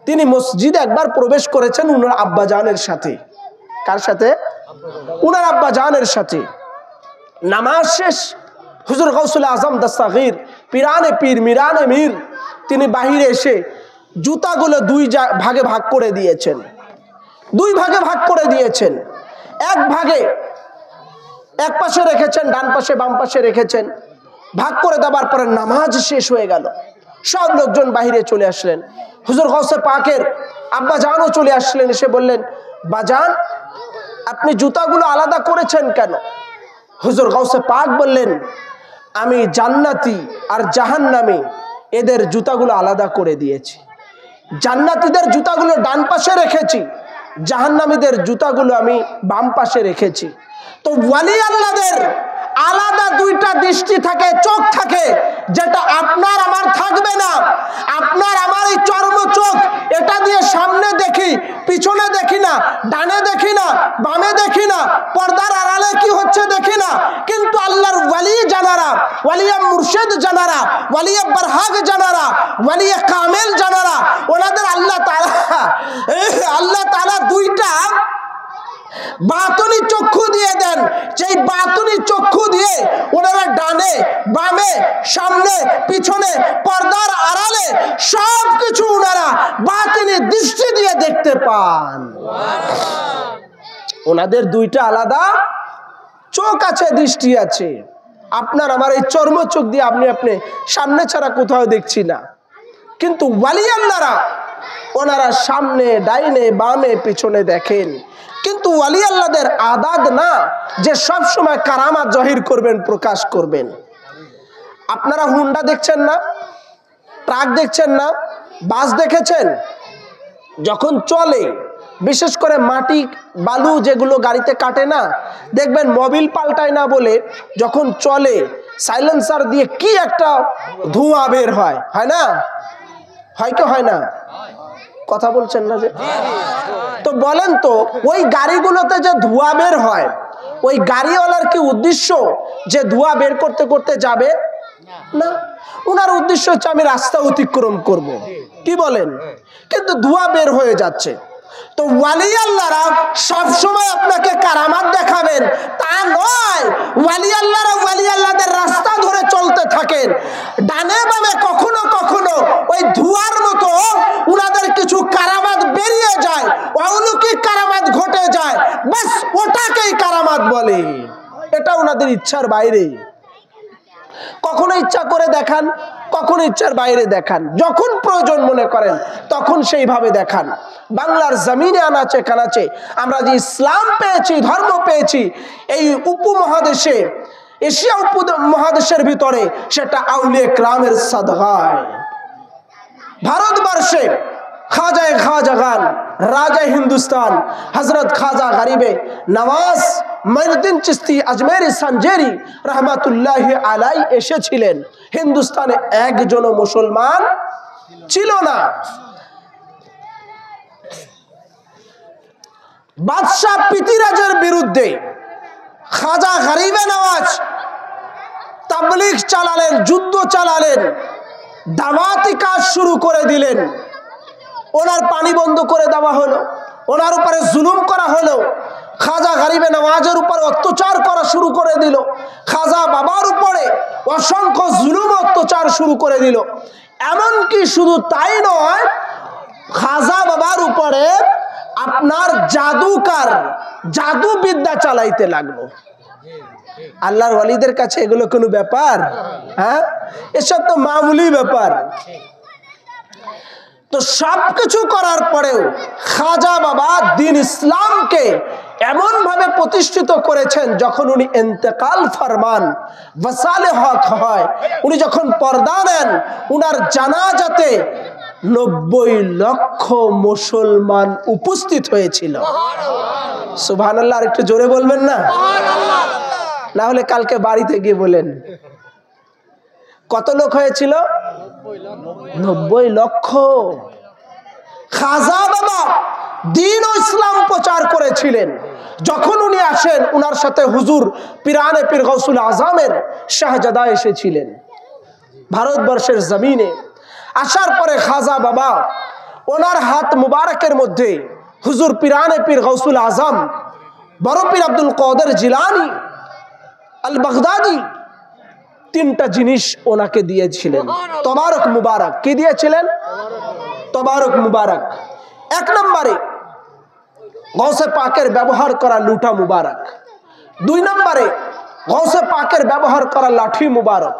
তিনি মসজিদে একবার প্রবেশ করেছেন উনার আব্বা জানের সাথে। কার সাথে? উনার আব্বা জানের সাথে। নামাজ শেষ, হুজুর গৌসুল আজম দস্তাগীর পিরানে পীর মিরানে মীর তিনি বাহিরে এসে জুতাগুলো 2 ভাগে ভাগ করে দিয়েছেন। 2 ভাগে ভাগ করে দিয়েছেন। এক ভাগে এক পাশে রেখেছেন, ডান পাশে বাম পাশে রেখেছেন। ভাগ করে দেওয়ার পরে নামাজ শেষ হয়ে গেল, সব লোকজন বাহিরে চলে আসলেন। হুজুর গৌসে পাকের আব্বা জানও চলে আসলেন, এসে বললেন, বাজান আপনি জুতাগুলো আলাদা করেছেন কেন? হুজুর গৌসে পাক বললেন, আমি জান্নাতি আর জাহান্নামী এদের জুতাগুলো আলাদা করে দিয়েছি। জান্নাতীদের জুতাগুলো ডান পাশে রেখেছি, জাহান্নামীদের জুতাগুলো আমি বাম পাশে রেখেছি। তো ওয়ালি আল্লাহদের আলাদা 2টা দৃষ্টি থাকে, চোখ থাকে, যেটা আপনার আমার থাকবে না। আপনার আমার এই চর্ম চোখ, এটা দিয়ে সামনে দেখি, পিছনে দেখি না, ডানে দেখি না, বামে দেখি না, পর্দার আড়ালে কি হচ্ছে দেখি না। কিন্তু আল্লাহর ওয়ালি জানারা, ওয়ালিয়া মুর্শিদ জানারা, ওয়ালিয়া বারহাগ জানারা, ওয়ালিয়া কামেল জানারা, ওনাদের আল্লাহ তাআলা 2টা বাতুনি চক্ষু দিয়ে দেন। সেই বাতুনি চক্ষু দিয়ে ওনারা ডানে বামে সামনে পিছনে পর্দার আড়ালে সবকিছু ওনারা বাতুনি দৃষ্টি দিয়ে দেখতে পান। ওনাদের 2টা আলাদা চোখ আছে, দৃষ্টি আছে। আপনার আমার এই চর্ম চোখ দিয়ে আপনি সামনে ছাড়া কোথাও দেখছি না। কিন্তু ওয়ালি আল্লাহরা ওনারা সামনে ডাইনে বামে পিছনে দেখেন। কিন্তু ওয়ালি আল্লাহদের আদাত না যে সব সময় কারামাত জাহির করবেন, প্রকাশ করবেন। আপনারা হুন্ডা দেখছেন না, ট্রাক দেখছেন না, বাস দেখেছেন? যখন চলে, বিশেষ করে মাটি বালু যেগুলো গাড়িতে কাটে না, দেখবেন মোবিল পাল্টায় না বলে যখন চলে সাইলেন্সার দিয়ে কি একটা ধোঁয়া বের হয়, হয় না? হয় কি হয় না? কথা বলছেন না যে? তো বলেন তো, ওই গাড়িগুলোতে যে ধোঁয়া বের হয়, ওই গাড়িওয়ালার কি উদ্দেশ্য যে ধোঁয়া বের করতে করতে যাবে না? ওনার উদ্দেশ্য হচ্ছে আমি রাস্তা অতিক্রম করব, কি বলেন? কিন্তু ধোঁয়া বের হয়ে যাচ্ছে। তো ওয়ালি আল্লাহরা সবসময় আপনাকে কারামাত দেখাবেন তা নয়। ওয়ালি আল্লাহরা ওয়ালি আল্লাহদের রাস্তা ধরে চলতে থাকেন, ডানে বামে কখনো কখনো ওই ধোঁয়ার মতো উনাদের কিছু কারামাত বেরিয়ে যায়, অলৌকিক কারামাত ঘটে যায়, বাস ওটাকেই কারামাত বলে। এটা উনাদের ইচ্ছার বাইরে। কখনো ইচ্ছা করে দেখান, কখনো ইচ্ছার বাইরে দেখান, যখন প্রয়োজন মনে করেন তখন সেইভাবে দেখান। বাংলার জমিনে আনাচে কানাচে আমরা যে ইসলাম পেয়েছি, ধর্ম পেয়েছি, এই উপমহাদেশে, এশিয়া উপমহাদেশের ভিতরে, সেটা আউলিয়া কেরামের সাদগায়। ভারতবর্ষে খাজায়ে খাজাগান, রাজা হিন্দুস্তান হযরত খাজা গরিবে নওয়াজ মঈনুদ্দিন চিশতি আজমেরি সানজেরি রহমাতুল্লাহি আলাইহি এসেছিলেন। হিন্দুস্তানে একজনও মুসলমান ছিল না। বাদশাহ পৃথিরাজের বিরুদ্ধে খাজা গরিবে নওয়াজ তাবলীগ চালালেন, যুদ্ধ চালালেন, দাওয়াতি কাজ শুরু করে দিলেন। ওনার পানি বন্ধ করে দেওয়া হলো, ওনার উপরে জুলুম করা হলো, খাজা গরিবে নওয়াজের উপর অত্যাচার করা শুরু করে দিল, খাজা বাবার উপরে অসংখ্য জুলুম অত্যাচার শুরু করে দিল। এমনকি শুধু তাই নয়, খাজা বাবার উপরে আপনার জাদুকার জাদু বিদ্যা চালাইতে লাগলো। আল্লাহর ওয়ালিদের কাছে এগুলো কোনো ব্যাপার? হ্যাঁ, এসব তো মামুলি ব্যাপার। তো সবকিছু করার পরেও খাজা বাবা দ্বীন ইসলামকে এমন ভাবে প্রতিষ্ঠিত করেছেন, যখন উনি ইন্তেকাল ফরমান, ওয়াসালে হক হয়, উনি যখন পর্দা নেন, উনার জানাজাতে 90 লক্ষ মুসলমান উপস্থিত হয়েছিল। সুবহানাল্লাহ। আর একটু জোরে বলবেন না? না হলে কালকে বাড়িতে গিয়ে বলেন। কত লোক হয়েছিল? 90 লক্ষ। খাজা বাবা দ্বীন ও ইসলাম প্রচার করেছিলেন। যখন উনি আসেন, উনার সাথে হুজুর পিরানে পীর গৌসুল আজমের শাহজাদা এসেছিলেন ভারতবর্ষের জমিনে। আসার পরে খাজা বাবা ওনার হাত মুবারকের মধ্যে হুজুর পিরানে পীর গৌসুল আজম, বড় পীর আব্দুল কাদের জিলানী আল বাগদাদি, 3টা জিনিস ওনাকে দিয়েছিলেন। তবারক মুবারক। কি দিয়েছিলেন? তবারক মুবারক। 1 নম্বরে গৌসে পাকের ব্যবহার করা লুটা মুবারক। 2 নম্বরে গৌসে পাকের ব্যবহার করা লাঠি মুবারক।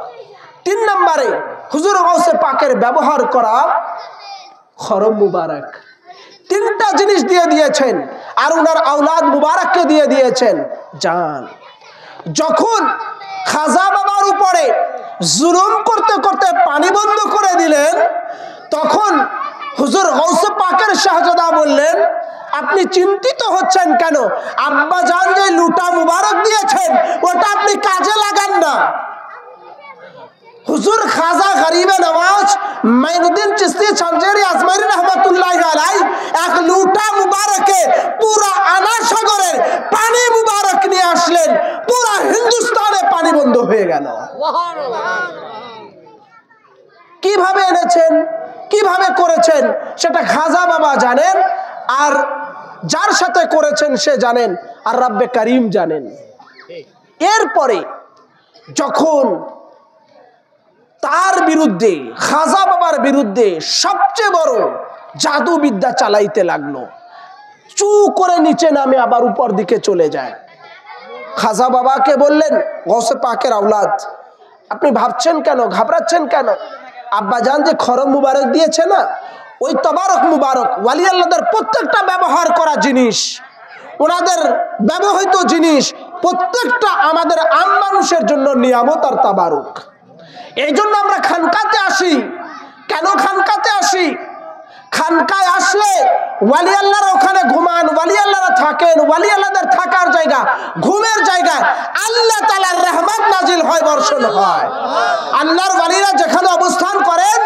3 নম্বরে হুজুর গৌসে পাকের ব্যবহার করা খরম মুবারক। 3টা জিনিস দিয়ে দিয়েছেন। আর উনার আওলাদ মুবারককে দিয়ে দিয়েছেন জান। যখন খাজা বাবার উপরে জুলুম করতে করতে পানি বন্ধ করে দিলেন, তখন হুজুর গৌসে পাকের শাহজাদা বললেন, আপনি চিন্তিত হচ্ছেন কেন? আব্বা জান যে লুটা মুবারক দিয়েছেন, ওটা আপনি কাজে লাগান না। হুজুর খাজা গরিবে নওয়াজ মঈনুদ্দিন চিশতি সানজেরি আজমেরি রহমাতুল্লাহি আলাইহি 1 লুটা মুবারকে পুরা আনা সাগরের পানি মুবারক নিয়ে আসলেন। পুরা হিন্দুস্তানে পানি বন্ধ হয়ে গেল। কিভাবে এনেছেন, কিভাবে করেছেন, সেটা খাজা বাবা জানেন, আর যার সাথে করেছেন সে জানেন, আর রব্বে করিম জানেন। এরপরে যখন তার বিরুদ্ধে, খাজা বাবার বিরুদ্ধে সবচেয়ে বড় জাদু বিদ্যা চালাইতে লাগলো, চু করে নিচে নামে আবার উপর দিকে চলে যায়। খাজা বাবাকে বললেন, গৌসে পাকের আওলাদ, আপনি ভাবছেন কেন, ঘাবড়াচ্ছেন কেন? আব্বা জান যে খরম মুবারক দিয়েছে না, ওই তবারক মুবারক ওয়ালি আল্লাহদের প্রত্যেকটা ব্যবহার করা জিনিস, ওনাদের ব্যবহৃত জিনিস প্রত্যেকটা আমাদের আম মানুষের জন্য নিয়ামত আর তাবারুক। এই জন্য আমরা খানকাতে আসি। কেন খানকাতে আসি? খানকায় আসলে ওয়ালি আল্লাহরা ওখানে ঘুমান, ওয়ালি আল্লাহরা থাকেন, ওয়ালি আল্লাহদের থাকার জায়গা, ঘুমের জায়গা, আল্লাহ তাআলার রহমত নাজিল হয়, বর্ষণ হয়। আল্লাহর ওয়ালিরা যেখানে অবস্থান করেন,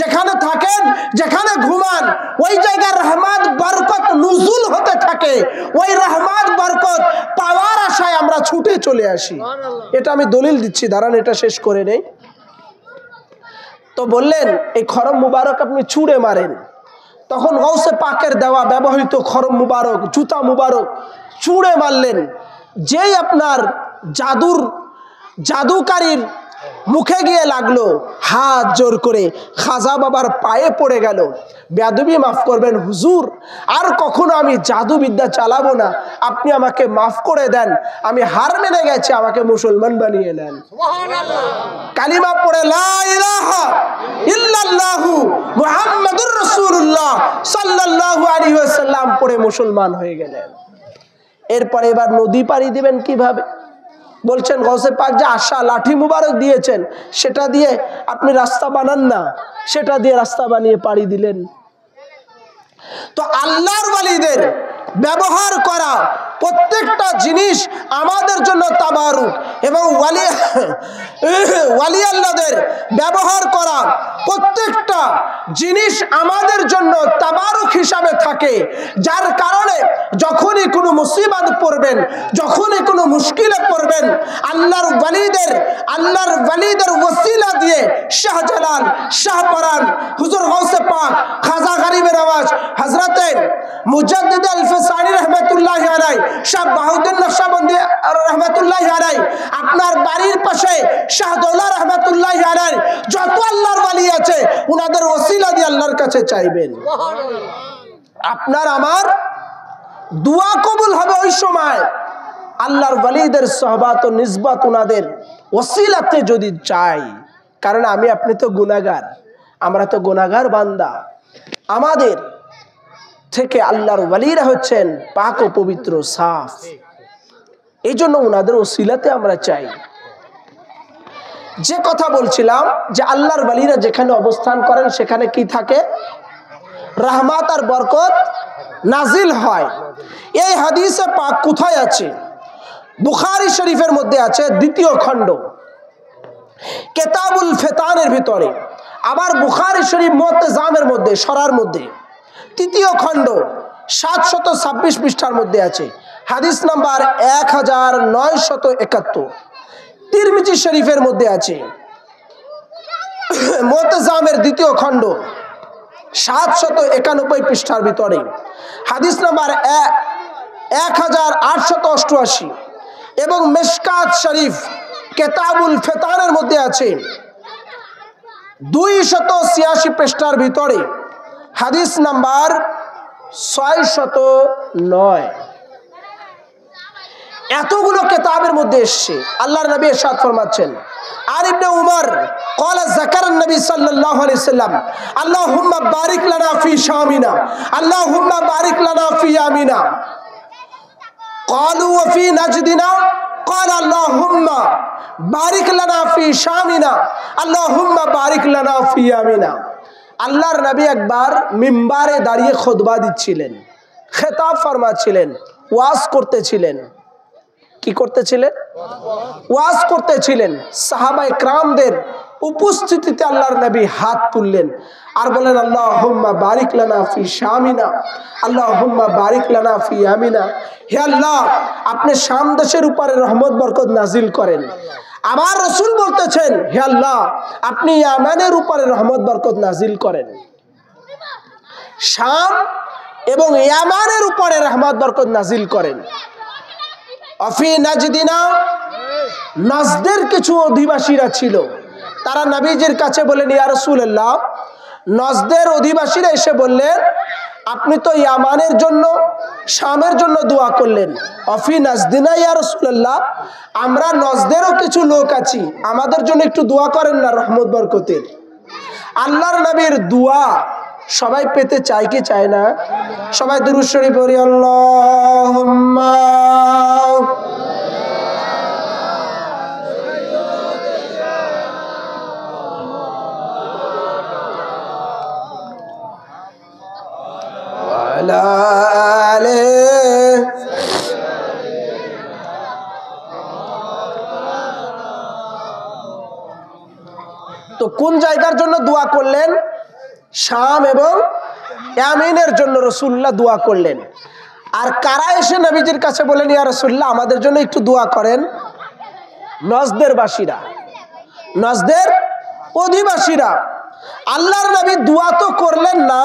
যেখানে থাকেন, যেখানে ঘুমান, ওই জায়গায় রহমত বরকত নুজুল হতে থাকে। ওই রহমত বরকত পাওয়ার আশায় আমরা ছুটে চলে আসি। এটা আমি দলিল দিচ্ছি, দাঁড়ান এটা শেষ করে নেই। তো বললেন, এই খরম মুবারক আপনি ছুঁড়ে মারেন। তখন গৌসে পাকের দেওয়া ব্যবহৃত খরম মুবারক, জুতা মুবারক ছুঁড়ে মারলেন। যেই আপনার জাদুকারীর মুখে গিয়ে লাগলো, হাত জোর করে খাজা বাবার পায়ে পড়ে গেল। বেয়াদবি মাফ করবেন হুজুর, আর কখনো আমি জাদু বিদ্যা চালাবো না, আপনি আমাকে মাফ করে দেন, আমি হার মেনে গেছি, আমাকে মুসলমান বানিয়ে নেন। কালিমা পড়ে লা ইলাহা ইল্লাল্লাহু মুহাম্মাদুর রাসূলুল্লাহ সাল্লাল্লাহু আলাইহি ওয়াসাল্লাম পড়ে মুসলমান হয়ে গেলেন। এরপরে এবার নদী পাড়ি দিবেন কিভাবে? বলছেন গৌসে পাক যে আশা লাঠি মুবারক দিয়েছেন, সেটা দিয়ে আপনি রাস্তা বানান না, সেটা দিয়ে রাস্তা বানিয়ে পাড়ি দিলেন। তো আল্লাহর ওয়ালিদের ব্যবহার করা প্রত্যেকটা জিনিস আমাদের জন্য তাবারুক, এবং ওয়ালি আল্লাহদের ব্যবহার করা প্রত্যেকটা জিনিস আমাদের জন্য তাবারুক হিসাবে থাকে। যার কারণে যখনই কোনো মুসিবত পড়বেন, যখনই কোনো মুশকিলে পড়বেন, আল্লাহর ওয়ালিদের ওসিলা দিয়ে শাহজালাল, শাহপরান, হুজুর গৌসে পাক, খাজা গরিবের আওয়াজ হযরতে মুজাদ্দিদ আল-ফিসানি রাহমাতুল্লাহি আলাইহি, শাহ বাহাউদ্দিন নকশবন্দি রাহমাতুল্লাহি আলাইহি, আপনার বাড়ির পাশে শাহদৌলা রাহমাতুল্লাহি আলাইহি, যত আল্লাহর ওয়ালি আছে উনাদের ওসিলা দিয়ে আল্লাহর কাছে চাইবেন। আপনার আমার দোয়া কবুল হবে ওই সময় আল্লাহর ওয়ালিদের সোহবত ও নিসবত উনাদের ওসিলাতে যদি চাই। কারণ আমি আপনি তো গুনাহগার, আমরা তো গুনাহগার বান্দা, আমাদের থেকে আল্লাহর ওয়ালিরা হচ্ছেন পাক ও পবিত্র, সাফ। এই জন্য উনাদের ওসিলাতে আমরা চাই। যে কথা বলছিলাম যে আল্লাহর ওয়ালিরা যেখানে অবস্থান করেন সেখানে কি থাকে? রহমত আর বরকত নাজিল হয়। এই হাদিসে পাক কোথায় আছে? বুখারী শরীফের মধ্যে আছে, 2য় খণ্ড কিতাবুল ফিতানের ভিতরে, আবার বুখারী শরীফ মুতাজামের মধ্যে, সরার মধ্যে 3য় খণ্ড 726 পৃষ্ঠার মধ্যে আছে, হাদিস নাম্বার 1971। তিরমিজি শরীফের মধ্যে আছে, মুতাজামের 2য় খণ্ড 791 পৃষ্ঠার ভিতরে, হাদিস নাম্বার 1888, এবং মিশকাত শরীফ কিতাবুল ফিতানের মধ্যে আছে 286 পৃষ্ঠার ভিতরে, হাদিস নাম্বার 609। এতগুলো কিতাবের মধ্যে এসেছে। আল্লাহর নবী ইরশাদ ফরমাচ্ছেন, আর ইবনে উমর قال ذكر النبي صلى الله عليه وسلم اللهم بارك لنا في شامنا اللهم بارك لنا في يمنا قالوا وفي نجدنا قال اللهم بارك لنا في شامنا اللهم بارك لنا في يمنا। আল্লাহর নবী একবার মিম্বারে দাঁড়িয়ে খুতবা দিচ্ছিলেন, খেতাব ফরমাচ্ছিলেন, ওয়াজ করতেছিলেন। কি করতেছিলেন? ওয়াজ করতেছিলেন। সাহাবায়ে কেরামদের উপস্থিতিতে আল্লাহর নবী হাত তুললেন আর বলেন, আল্লাহুম্মা বারিক লানা ফি শামিনা আল্লাহুম্মা বারিক লানা ফি ইয়ামিনা। হে আল্লাহ, আপনি শাম দেশের উপরে রহমত বরকত নাজিল করেন। আবার রাসূল বলতেছেন, হে আল্লাহ, আপনি ইয়ামানের উপরে রহমত বরকত নাজিল করেন। শাম এবং ইয়ামানের উপরে রহমত বরকত নাজিল করেন। অফি নাজদিনা, নাজদের কিছু অধিবাসীরা ছিল, তারা নবীজির কাছে বলেন, ইয়া রাসূলুল্লাহ, নাজদের অধিবাসীরা এসে বললেন, আপনি তো ইয়ামানের জন্য, শামের জন্য দোয়া করলেন, অফি নাজদিনা ইয়া রাসূলুল্লাহ, আমরা নাজদেরও কিছু লোক আছি, আমাদের জন্য একটু দোয়া করেন না রহমত বরকতের। আল্লাহর নবীর দোয়া সবাই পেতে চায় কি চায় না? সবাই দুরূদ শরীফ পড়ি, আল্লাহুম্মা ওয়ালা আলে। তো কোন জায়গার জন্য দোয়া করলেন? শাম এবং ইয়ামিনের জন্য রাসূলুল্লাহ দোয়া করলেন। আর কারা এসে নবীজির কাছে বলেন, ইয়া রাসূলুল্লাহ, আমাদের জন্য একটু দোয়া করেন? নাজদের বাসীরা, নাজদের অধিবাসীরা। আল্লাহর নবী দোয়া তো করলেন না,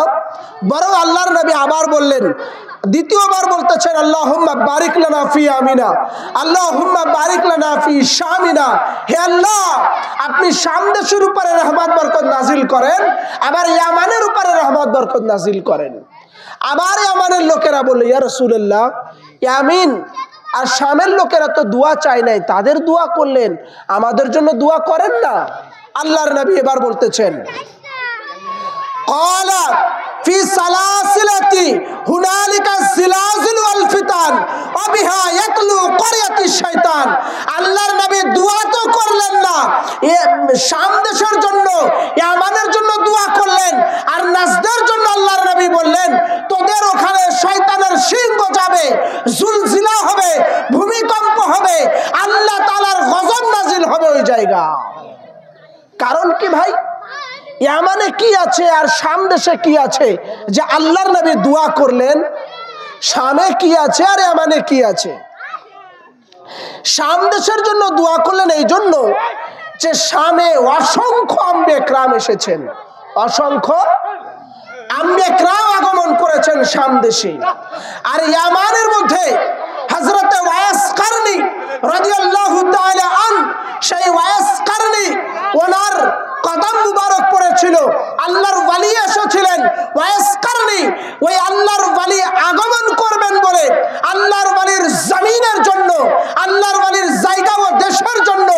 বরং আল্লাহর নবী আবার বললেন, দ্বিতীয়বার বলতেছেন, আল্লাহুম্মা বারিক লানা ফি ইয়ামিনা আল্লাহুম্মা বারিক লানা ফি শামিনা। হে আল্লাহ, আপনি শাম দেশের উপরে রহমত বরকত নাজিল করেন, আবার ইয়ামানের উপরে রহমত বরকত নাজিল করেন। আবার ইয়ামানের লোকেরা বলল, ইয়া রাসূলুল্লাহ, ইয়ামিন আর শামের লোকেরা তো দোয়া চায় নাই, তাদের দোয়া করলেন, আমাদের জন্য দোয়া করেন না। আল্লাহর নবী এবার বলতেছেন, ক্বালা ফি সালাসিলাতি হুনালিকা জিলাজিল ওয়াল ফিতান ওয়া বিহা ইয়াতলু ক্বরিয়াতিশ শাইতান। আল্লাহর নবী দোয়া তো করলেন না, শাম দেশের জন্য, ইয়ামানের জন্য দোয়া করলেন, আর নাজদের জন্য আল্লাহর নবী বললেন, তো কারণ কি ভাই, ইয়ামানে কি আছে আর শাম দেশে কি আছে যে আল্লাহর নবী দোয়া করলেন? শামে কি আছে আর ইয়ামানে কি আছে? শাম দেশের জন্য দোয়া করলেন এই জন্য যে শামে অসংখ্য আম্বিয়া কেরাম এসেছেন, অসংখ্য আম্বিয়া কেরাম আগমন করেছেন শাম দেশে। আর ইয়ামানের মধ্যে হযরত ওয়াইস কারনী রাদিয়াল্লাহু তাআলা আন, সেই ওয়াইস কারনী ওনার কদম মুবারক পড়েছিল, আল্লাহর ওয়ালি এসেছিলেন। ওয়াইস কারনী ওই আল্লাহর ওয়ালি আগমন করবেন বলে আল্লাহর ওয়ালির জমিনের জন্য, আল্লাহর ওয়ালির জায়গা ও দেশের জন্য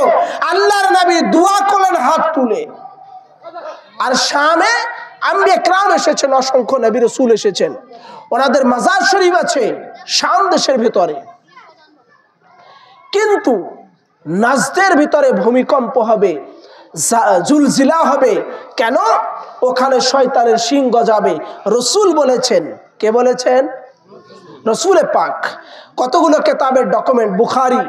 আল্লাহর নবী দোয়া করলেন হাত তুলে। আর শামে আম্বিয়া কেরাম এসেছেন, অসংখ্য নবী রাসূল এসেছেন, ওনাদের মাজার শরীফ আছে শাম দেশের ভিতরে। কিন্তু নাজদের ভিতরে ভূমিকম্প হবে, জুলজিলা হবে। কেন? ওখানে শয়তানের শিং গজাবে। রাসূল বলেছেন। কে বলেছেন? রাসূলে পাক। কতগুলো কিতাবের ডকুমেন্ট, বুখারী,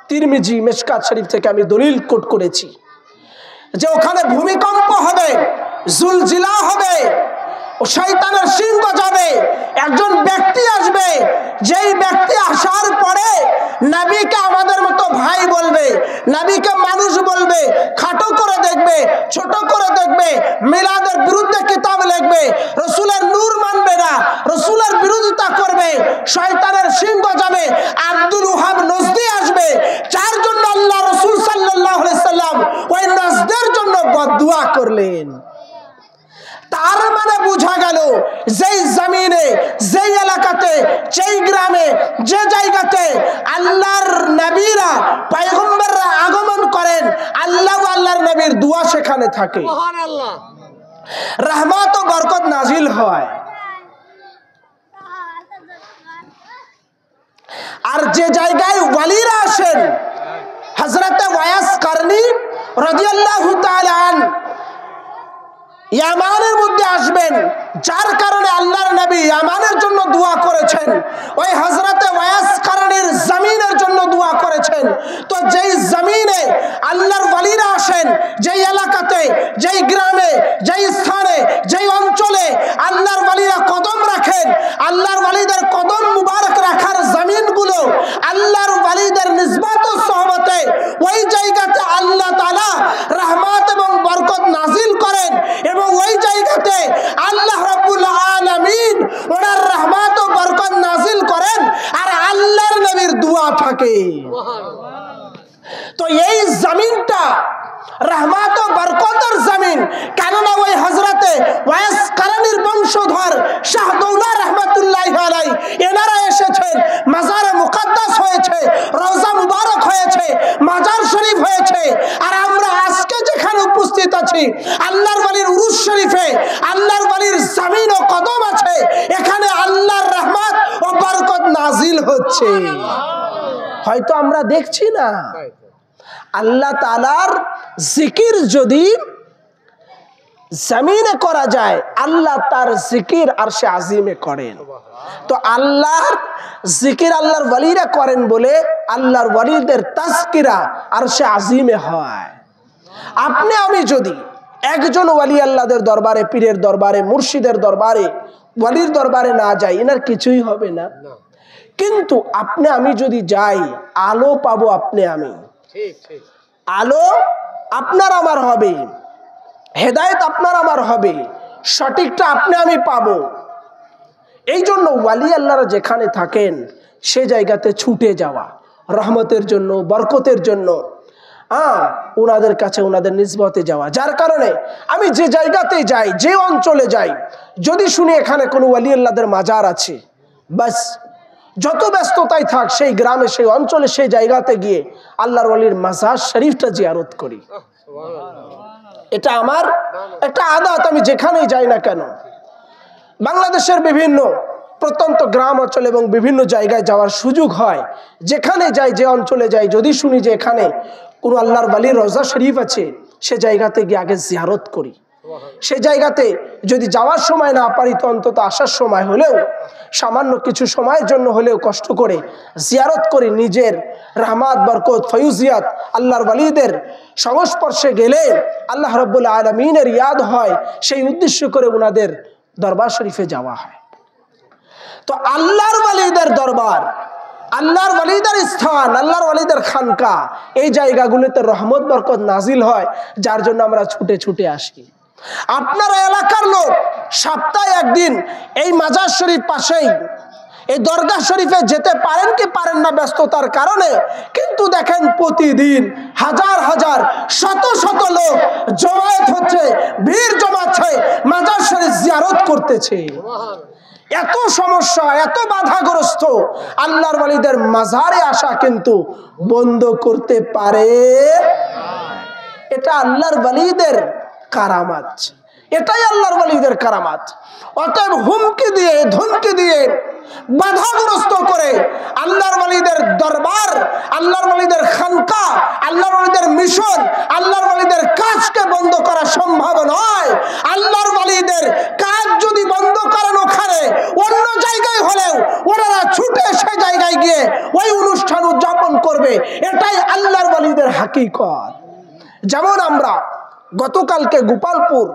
তিরমিজি, মিশকাত শরীফ থেকে আমি দলিল কোট করেছি যে ওখানে ভূমিকম্প হবে, জুলজিলা হবে, ও শয়তানের শিং গজাবে। একজন ব্যক্তি আসবে, যেই ব্যক্তি আসার পরে নবীকে আমাদের মতো ভাই বলবে, নবীকে মানুষ বলবে, খাটো করে দেখবে, ছোট করে দেখবে, মিলাদের বিরুদ্ধে কিতাব লিখবে, রাসূলের নূর মানবে না, রাসূলের বিরোধিতা করবে, শয়তানের শিং গজাবে। আব্দুল ওহাব নজদি আসবে, যার জন্য আল্লাহ রাসূল সাল্লাল্লাহু আলাইহি সাল্লাম ওই নজদের জন্য বদদুয়া করলেন। তার মানে বোঝা গেল যেই জমিনে, যেই এলাকাতে, যেই গ্রামে, যে জায়গাতে আল্লাহর নবীরা, পয়গম্বররা আগমন করেন, আল্লাহ ও আল্লাহর নবীর দোয়া সেখানে থাকে, সুবহানাল্লাহ, রহমত ও বরকত নাজিল হয়। আর যে জায়গায় ওয়ালিরা আসেন, হযরত ওয়াইস কারনী রাদিয়াল্লাহু তাআলা আন ইয়ামানের মধ্যে আসবেন, যার কারণে আল্লাহর নবী ইয়ামানের জন্য দোয়া করেছেন, ওই হযরত ওয়াইস কারনীর জমিনের জন্য দোয়া করেছেন। তো যেই জমিনে আল্লাহর ওয়ালিরা আসেন, যেই এলাকাতে, যেই গ্রামে, যেই স্থানে, যেই অঞ্চলে আল্লাহর ওয়ালিরা কদম রাখেন, আল্লাহর ওয়ালিদের কদম মুবারক রাখার জমিনগুলো আল্লাহর ওয়ালিদের নিসবত ও সোহবতে, ওই জায়গাতে আল্লাহ তাআলা রহমত এবং বরকত নাজিল করেন। এবং ওই জায়গাতে আল্লাহ রাব্বুল আলামিন ওনার রহমত ও বরকত নাজিল করেন, আর আল্লাহর নবীর দোয়া থাকে। তো এই জমিনটা রহমত ও বরকতের জমিন। কেননা ওই হযরতে ওয়াইস কারনীর বংশধর শাহ দৌলা রাহমাতুল্লাহি আলাইহি এনারা এসেছেন, মাজারে মুকদ্দাস হয়েছে, রওজা মুবারক হয়েছে, মাজার শরীফ হয়েছে। আর আমরা আজকে যেখানে উপস্থিত আছি, আল্লাহর ওয়ালির উরুস শরীফে আল্লাহর ওয়ালির জমিন ও কদম আছে, এখানে আল্লাহর রহমত ও বরকত নাজিল হচ্ছে। হয়তো আমরা দেখছি না। আল্লাহ তাআলার জিকির যদি জমিনে করা যায়, আল্লাহ তার জিকির আরশে আজিমে করেন। তো আল্লাহর জিকির আল্লাহর ওয়ালিরা করেন বলে আল্লাহর ওয়ালিদের তাজকিরা আরশে আজিমে হয়। আপনি আমি যদি একজন ওয়ালি আল্লাহদের দরবারে, পীরের দরবারে, মুর্শিদের দরবারে, ওয়ালির দরবারে না যাই, এনার কিছুই হবে না। কিন্তু আপনি আমি যদি যাই, আলো পাবো আপনি আমি, আলো আপনার আমার হবে, হেদায়েত আপনার আমার হবে, সঠিকটা আপনি আমি পাবো। এই জন্য ওয়ালি আল্লাহরা যেখানে থাকেন সে জায়গাতে ছুটে যাওয়া, রহমতের জন্য, বরকতের জন্য, ওনাদের কাছে, ওনাদের নিসবতে যাওয়া। যার কারণে আমি যে জায়গাতে যাই, যে অঞ্চলে যাই, যদি শুনি এখানে কোনো ওয়ালি আল্লাহদের মাজার আছে, বাস যত ব্যস্ততাই থাক, সেই গ্রামে, সেই অঞ্চলে, সেই জায়গাতে গিয়ে আল্লাহর ওয়ালির মাজার শরীফটা জিয়ারত করি। এটা আমার একটা আদত, আমি যেখানেই যাই না কেন। বাংলাদেশের বিভিন্ন প্রত্যন্ত গ্রাম অঞ্চল এবং বিভিন্ন জায়গায় যাওয়ার সুযোগ হয়, যেখানে যাই, যে অঞ্চলে যাই, যদি শুনি যে এখানে কোনো আল্লাহর ওয়ালির রওজা শরীফ আছে, সে জায়গাতে গিয়ে আগে জিয়ারত করি। সে জায়গাতে যদি যাওয়ার সময় না পারি, তো অন্তত আসার সময় হলেও সামান্য কিছু সময়ের জন্য হলেও কষ্ট করে জিয়ারত করি, নিজের রহমত বরকত ফয়ুজিয়াত আল্লাহর ওয়ালিদের সংস্পর্শে গেলে আল্লাহ রাব্বুল আলামিনের ইয়াদ হয়, সেই উদ্দেশ্য করে ওনাদের দরবার শরীফে যাওয়া হয়। তো আল্লাহর ওয়ালিদের দরবার, আল্লাহর ওয়ালিদের স্থান, আল্লাহর ওয়ালিদের খানকা, এই জায়গাগুলোতে রহমত বরকত নাজিল হয়, যার জন্য আমরা ছুটে ছুটে আসি। আপনার এলাকার লোক সপ্তাহে একদিন এই মাজার শরীফ পাশেই এই দরগা শরীফে যেতে পারেন কি পারেন না ব্যস্ততার কারণে, কিন্তু দেখেন প্রতিদিন হাজার হাজার শত শত লোক জমায়েত হচ্ছে, ভিড় জমাচ্ছে, মাজার শরীফ জিয়ারত করতেছে। এত সমস্যা, এত বাধাগ্রস্ত, আল্লাহর ওয়ালিদের মাজারে আসা কিন্তু বন্ধ করতে পারে। এটা আল্লাহর ওয়ালিদের কারামাত, এটাই আল্লাহর ওয়ালিদের কারামাত। অতএব হুমকি দিয়ে ধমকি দিয়ে বাধাগ্রস্ত করে আল্লাহর ওয়ালিদের দরবার, আল্লাহর ওয়ালিদের খানকা, আল্লাহর ওয়ালিদের মিশন, আল্লাহর ওয়ালিদের কাজকে বন্ধ করা সম্ভব নয়। আল্লাহর ওয়ালিদের কাজ যদি বন্ধ করেন ওখানে, অন্য জায়গায় হলেও ওনারা ছুটে সেই জায়গায় গিয়ে ওই অনুষ্ঠান উদযাপন করবে। এটাই আল্লাহর ওয়ালিদের হাকিকত। যেমন আমরা গতকালকে গোপালপুর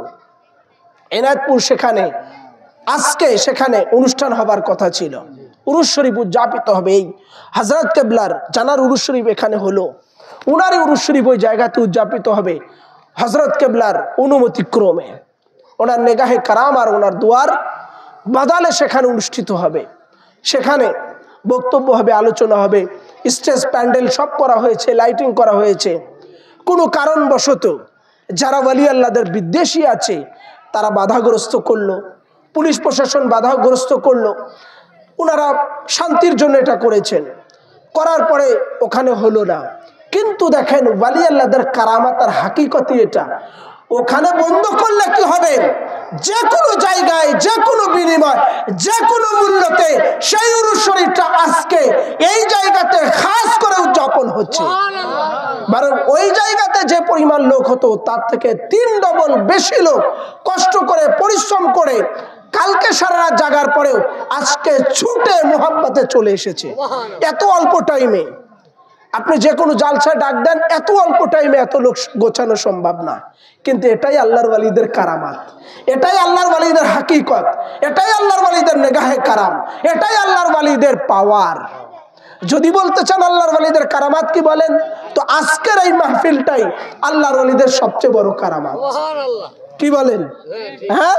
এনায়তপুর, সেখানে আজকে সেখানে অনুষ্ঠান হবার কথা ছিল, উরুস শরীফ উদযাপিত হবে। এই হযরত কেবলার জানার উরুস শরীফ এখানে হলো, উনারই উরুস শরীফ ওই জায়গাতে উদযাপিত হবে হযরত কেবলার অনুমতি ক্রমে। ওনার নেগাহে কারাম আর ওনার দুয়ার বাদালে সেখানে অনুষ্ঠিত হবে। সেখানে বক্তব্য হবে, আলোচনা হবে, স্টেজ প্যান্ডেল সব করা হয়েছে, লাইটিং করা হয়েছে। কোনো কারণবশত যারা ওয়ালি আল্লাহদের বিদ্বেষী আছে তারা বাধাগ্রস্ত করলো, পুলিশ প্রশাসন বাধাগ্রস্ত করলো। ওনারা শান্তির জন্য এটা করেছেন, করার পরে ওখানে হলো না। কিন্তু দেখেন ওয়ালি আল্লাহদের কারামাত আর হাকিকতি এটা। ওখানে বন্ধ করলে কি হবে, যে কোনো জায়গায়, যে কোনো বিনিময়, যে কোনো মূল্যতে সেই উরুস শরীফটা আজকে এই জায়গাতে খাস করে উদযাপন হচ্ছে। বরং ওই জায়গাতে যে পরিমাণ লোক হতো তার থেকে 3 ডবল বেশি লোক কষ্ট করে পরিশ্রম করে কালকে সারা রাত জাগার পরেও আজকে ছুটে মুহাব্বতে চলে এসেছে। এত অল্প টাইমে আপনি যে কোনো জালসায় ডাক দেন, এত অল্প টাইমে এত লোক গোছানো সম্ভব না। কিন্তু এটাই আল্লাহর ওয়ালিদের কারামাত, এটাই আল্লাহর ওয়ালিদের হাকিকত, এটাই আল্লাহর ওয়ালিদের নেগাহে কারাম, এটাই আল্লাহর ওয়ালিদের পাওয়ার। যদি বলতে চান আল্লাহর ওয়ালিদের কারামাত কি বলেন, তো আজকের এই মাহফিলটাই আল্লাহর ওয়ালিদের সবচেয়ে বড় কারামাত। কি বলেন? হ্যাঁ,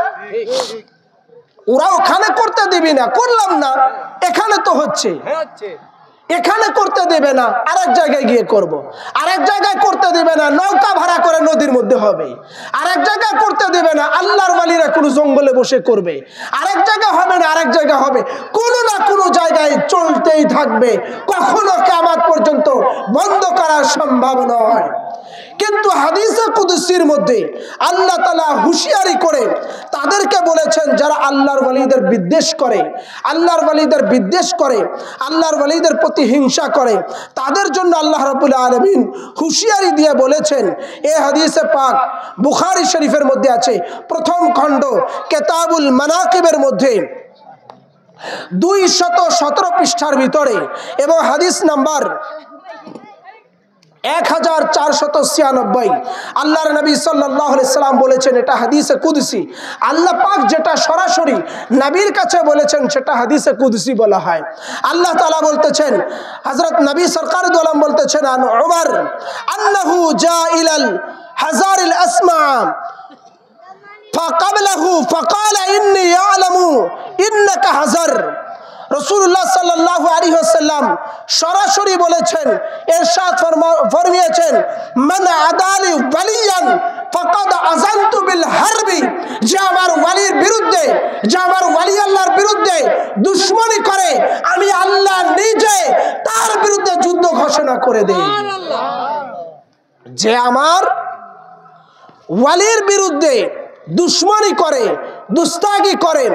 ওরা ওখানে করতে দিবি না, করলাম না, এখানে তো হচ্ছে। এখানে করতে দেবে না, আরেক জায়গায় গিয়ে করব। আরেক জায়গায় করতে দেবে না, নৌকা ভাড়া করে নদীর মধ্যে হবে। আরেক জায়গায় করতে দেবে না, আল্লাহর ওয়ালিরা কোনো জঙ্গলে বসে করবে। আরেক জায়গায় হবে না, আরেক জায়গায় হবে। কোনো না কোনো জায়গায় চলতেই থাকবে, কখনো কিয়ামত পর্যন্ত বন্ধ করা সম্ভব নয়। কিন্তু হাদিসে কুদসির মধ্যে আল্লাহ তাআলা হুঁশিয়ারি করে তাদেরকে বলেছেন যারা আল্লাহর ওয়ালিদের বিদ্বেষ করে, আল্লাহর ওয়ালিদের বিদ্বেষ করে, আল্লাহর ওয়ালিদের প্রতি হিংসা করে, তাদের জন্য আল্লাহ রাব্বুল আলামিন হুঁশিয়ারি দিয়ে বলেছেন। এই হাদিসে পাক বুখারী শরীফের মধ্যে আছে, প্রথম খণ্ড কিতাবুল মানাকিবের মধ্যে 217 পৃষ্ঠার ভিতরে, এবং হাদিস নাম্বার 1496। আল্লাহর নবী সাল্লাল্লাহু আলাইহি সাল্লাম বলেছেন, এটা হাদিসে কুদসি। আল্লাহ পাক যেটা সরাসরি নবীর কাছে বলেছেন সেটা হাদিসে কুদসি বলা হয়। আল্লাহ তাআলা বলতেছেন, হযরত নবী সরকার দু আলম বলতেছেন, আন উমর আন্নাহু জাইলাল হাজারিল আসমা ফাকাবলাহু ফাকালা ইন্নী ইয়ালামু ইন্নাকা হাজার। রাসূলুল্লাহ সাল্লাল্লাহু আলাইহি ওয়াসাল্লাম সরাসরি বলেছেন, ইরশাদ ফরমিয়েছেন, মান আদালি ওয়ালিয়ান ফাকাদ আযানতু বিল হারবি। যে আমার ওয়ালির বিরুদ্ধে, যে আমার ওয়ালি আল্লাহর বিরুদ্ধে দুশমনি করে, আমি আল্লাহ নিজে তার বিরুদ্ধে যুদ্ধ ঘোষণা করে দেই। যে আমার ওয়ালির বিরুদ্ধে দুশমনি করে, দুস্তাগি করে,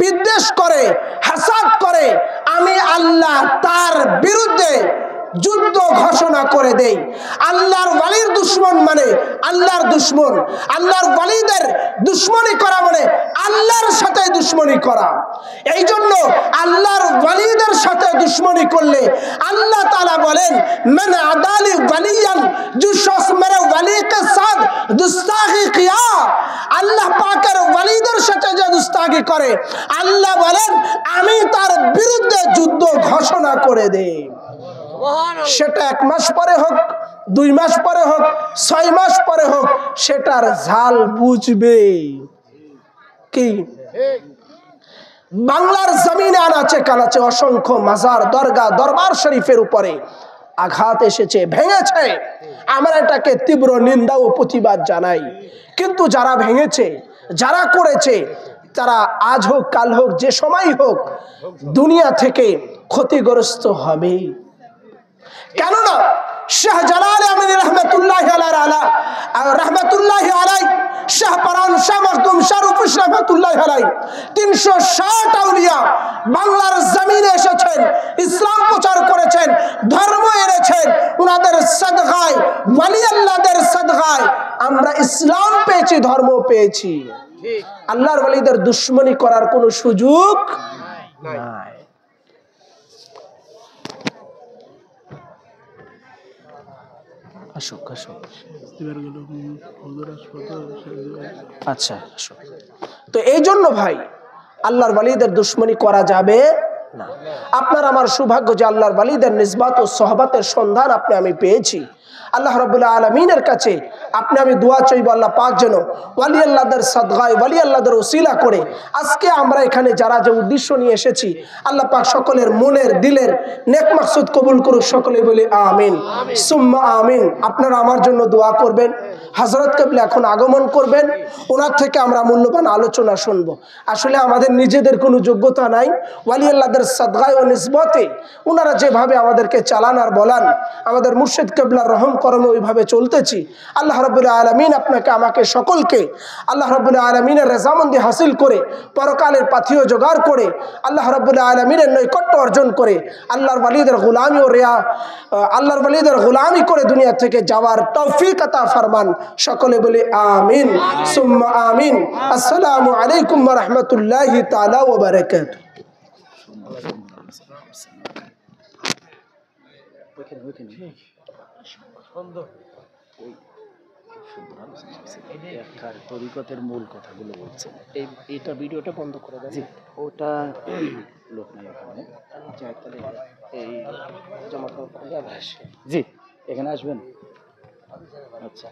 বিদ্বেষ করে, হাসাদ করে, আমি আল্লাহ তার বিরুদ্ধে যুদ্ধ ঘোষণা করে দেই। আল্লাহর ওয়ালির দুশমন মানে আল্লাহর দুশমন, আল্লাহর ওয়ালিদের দুশমনি করা মানে আল্লাহর সাথে দুশমনি করা। এই জন্য আল্লাহর ওয়ালিদের সাথে দুশমনি করলে আল্লাহ তাআলা বলেন মান আদালি ওয়ালিয়ান, जो शख्स मेरे वली के साथ गुस्ताखी किया, আল্লাহ পাকের ওয়ালিদের সাথে যে দুস্তাখি করে আল্লাহ বলেন আমি তার বিরুদ্ধে যুদ্ধ ঘোষণা করে দেই। সেটা 1 মাস পরে হোক, 2 মাস পরে হোক, 6 মাস পরে হোক, সেটার ঝাল বুঝবে। কি বাংলার জমিনে আনাচে কানাচে অসংখ্য মাজার, দরগা, দরবার শরীফের উপরে আঘাত এসেছে, ভেঙেছে। আমরা এটাকে তীব্র নিন্দা ও প্রতিবাদ জানাই। কিন্তু যারা ভেঙেছে, যারা করেছে, তারা আজ হোক কাল হোক যে সময় হোক দুনিয়া থেকে ক্ষতিগ্রস্ত হবে। কেননা শাহজালাল আমিন রহমতুল্লাহি আলাইহি, শাহপরান, শাহ মখদুম, শাহ রুফুস রহমতুল্লাহি আলাইহি 360 আউলিয়া বাংলার জমিনে এসেছেন, ইসলাম প্রচার করেছেন, ধর্ম এনেছেন। ওনাদের সাদকায়, ওয়ালি আল্লাহদের সাদকায় আমরা ইসলাম পেয়েছি, ধর্ম পেয়েছি। আল্লাহর ওয়ালিদের দুশমনি করার কোনো সুযোগ নাই। আচ্ছা, তো এই জন্য ভাই আল্লাহর ওয়ালিদের দুশমনি করা যাবে না। আপনার আমার সৌভাগ্য যে আল্লাহর ওয়ালিদের নিসবত ও সোহবতের সন্ধান আমি পেয়েছি। আল্লাহ রাব্বুল আলামিনের কাছে আমি দোয়া চাইব, আল্লাহ পাক যেন ওয়ালি আল্লাহদের সাদগায়, ওয়ালি আল্লাহদের ওসিলা করে আজকে আমরা এখানে যারা যে উদ্দেশ্য নিয়ে এসেছি, আল্লাহ পাক সকলের মনের দিলের নেক মাকসুদ কবুল করুক। সকলে বলি আমিন সুম্মা আমিন। আপনারা আমার জন্য দোয়া করবেন। হযরত কেবলা এখন আগমন করবেন, ওনার থেকে আমরা মূল্যবান আলোচনা শুনবো। আসলে আমাদের নিজেদের কোনো যোগ্যতা নাই, ওয়ালি আল্লাহদের সাদগায় ও নিসবতে ওনারা যেভাবে আমাদেরকে চালান আর বলান, আমাদের মুর্শিদ কেবলার রহম করমে ওইভাবে চলতেছি। আল্লাহ রাব্বুল আলামিন আপনাকে আমাকে সকলকে আল্লাহ রাব্বুল আলামিনের রেজামন্দি হাসিল করে, পরকালের পাথিও জোগাড় করে, আল্লাহ রাব্বুল আলামিনের নৈকট্য অর্জন করে, আল্লাহর ওয়ালিদের গোলামি ও আল্লাহর ওয়ালিদের গোলামি করে দুনিয়া থেকে যাওয়ার তৌফিক আতা ফরমান। সকলে বলি আমিন সুম্মা আমিন। আসসালামু আলাইকুম ওয়া রাহমাতুল্লাহি তাআলা ওয়া বারাকাতুহু। তরিকতের মূল কথাগুলো বলছেন, এইটা ভিডিওটা বন্ধ করে দেন। ওটা লোক নাই ওখানে, এই জমা জি এখানে আসবেন। আচ্ছা।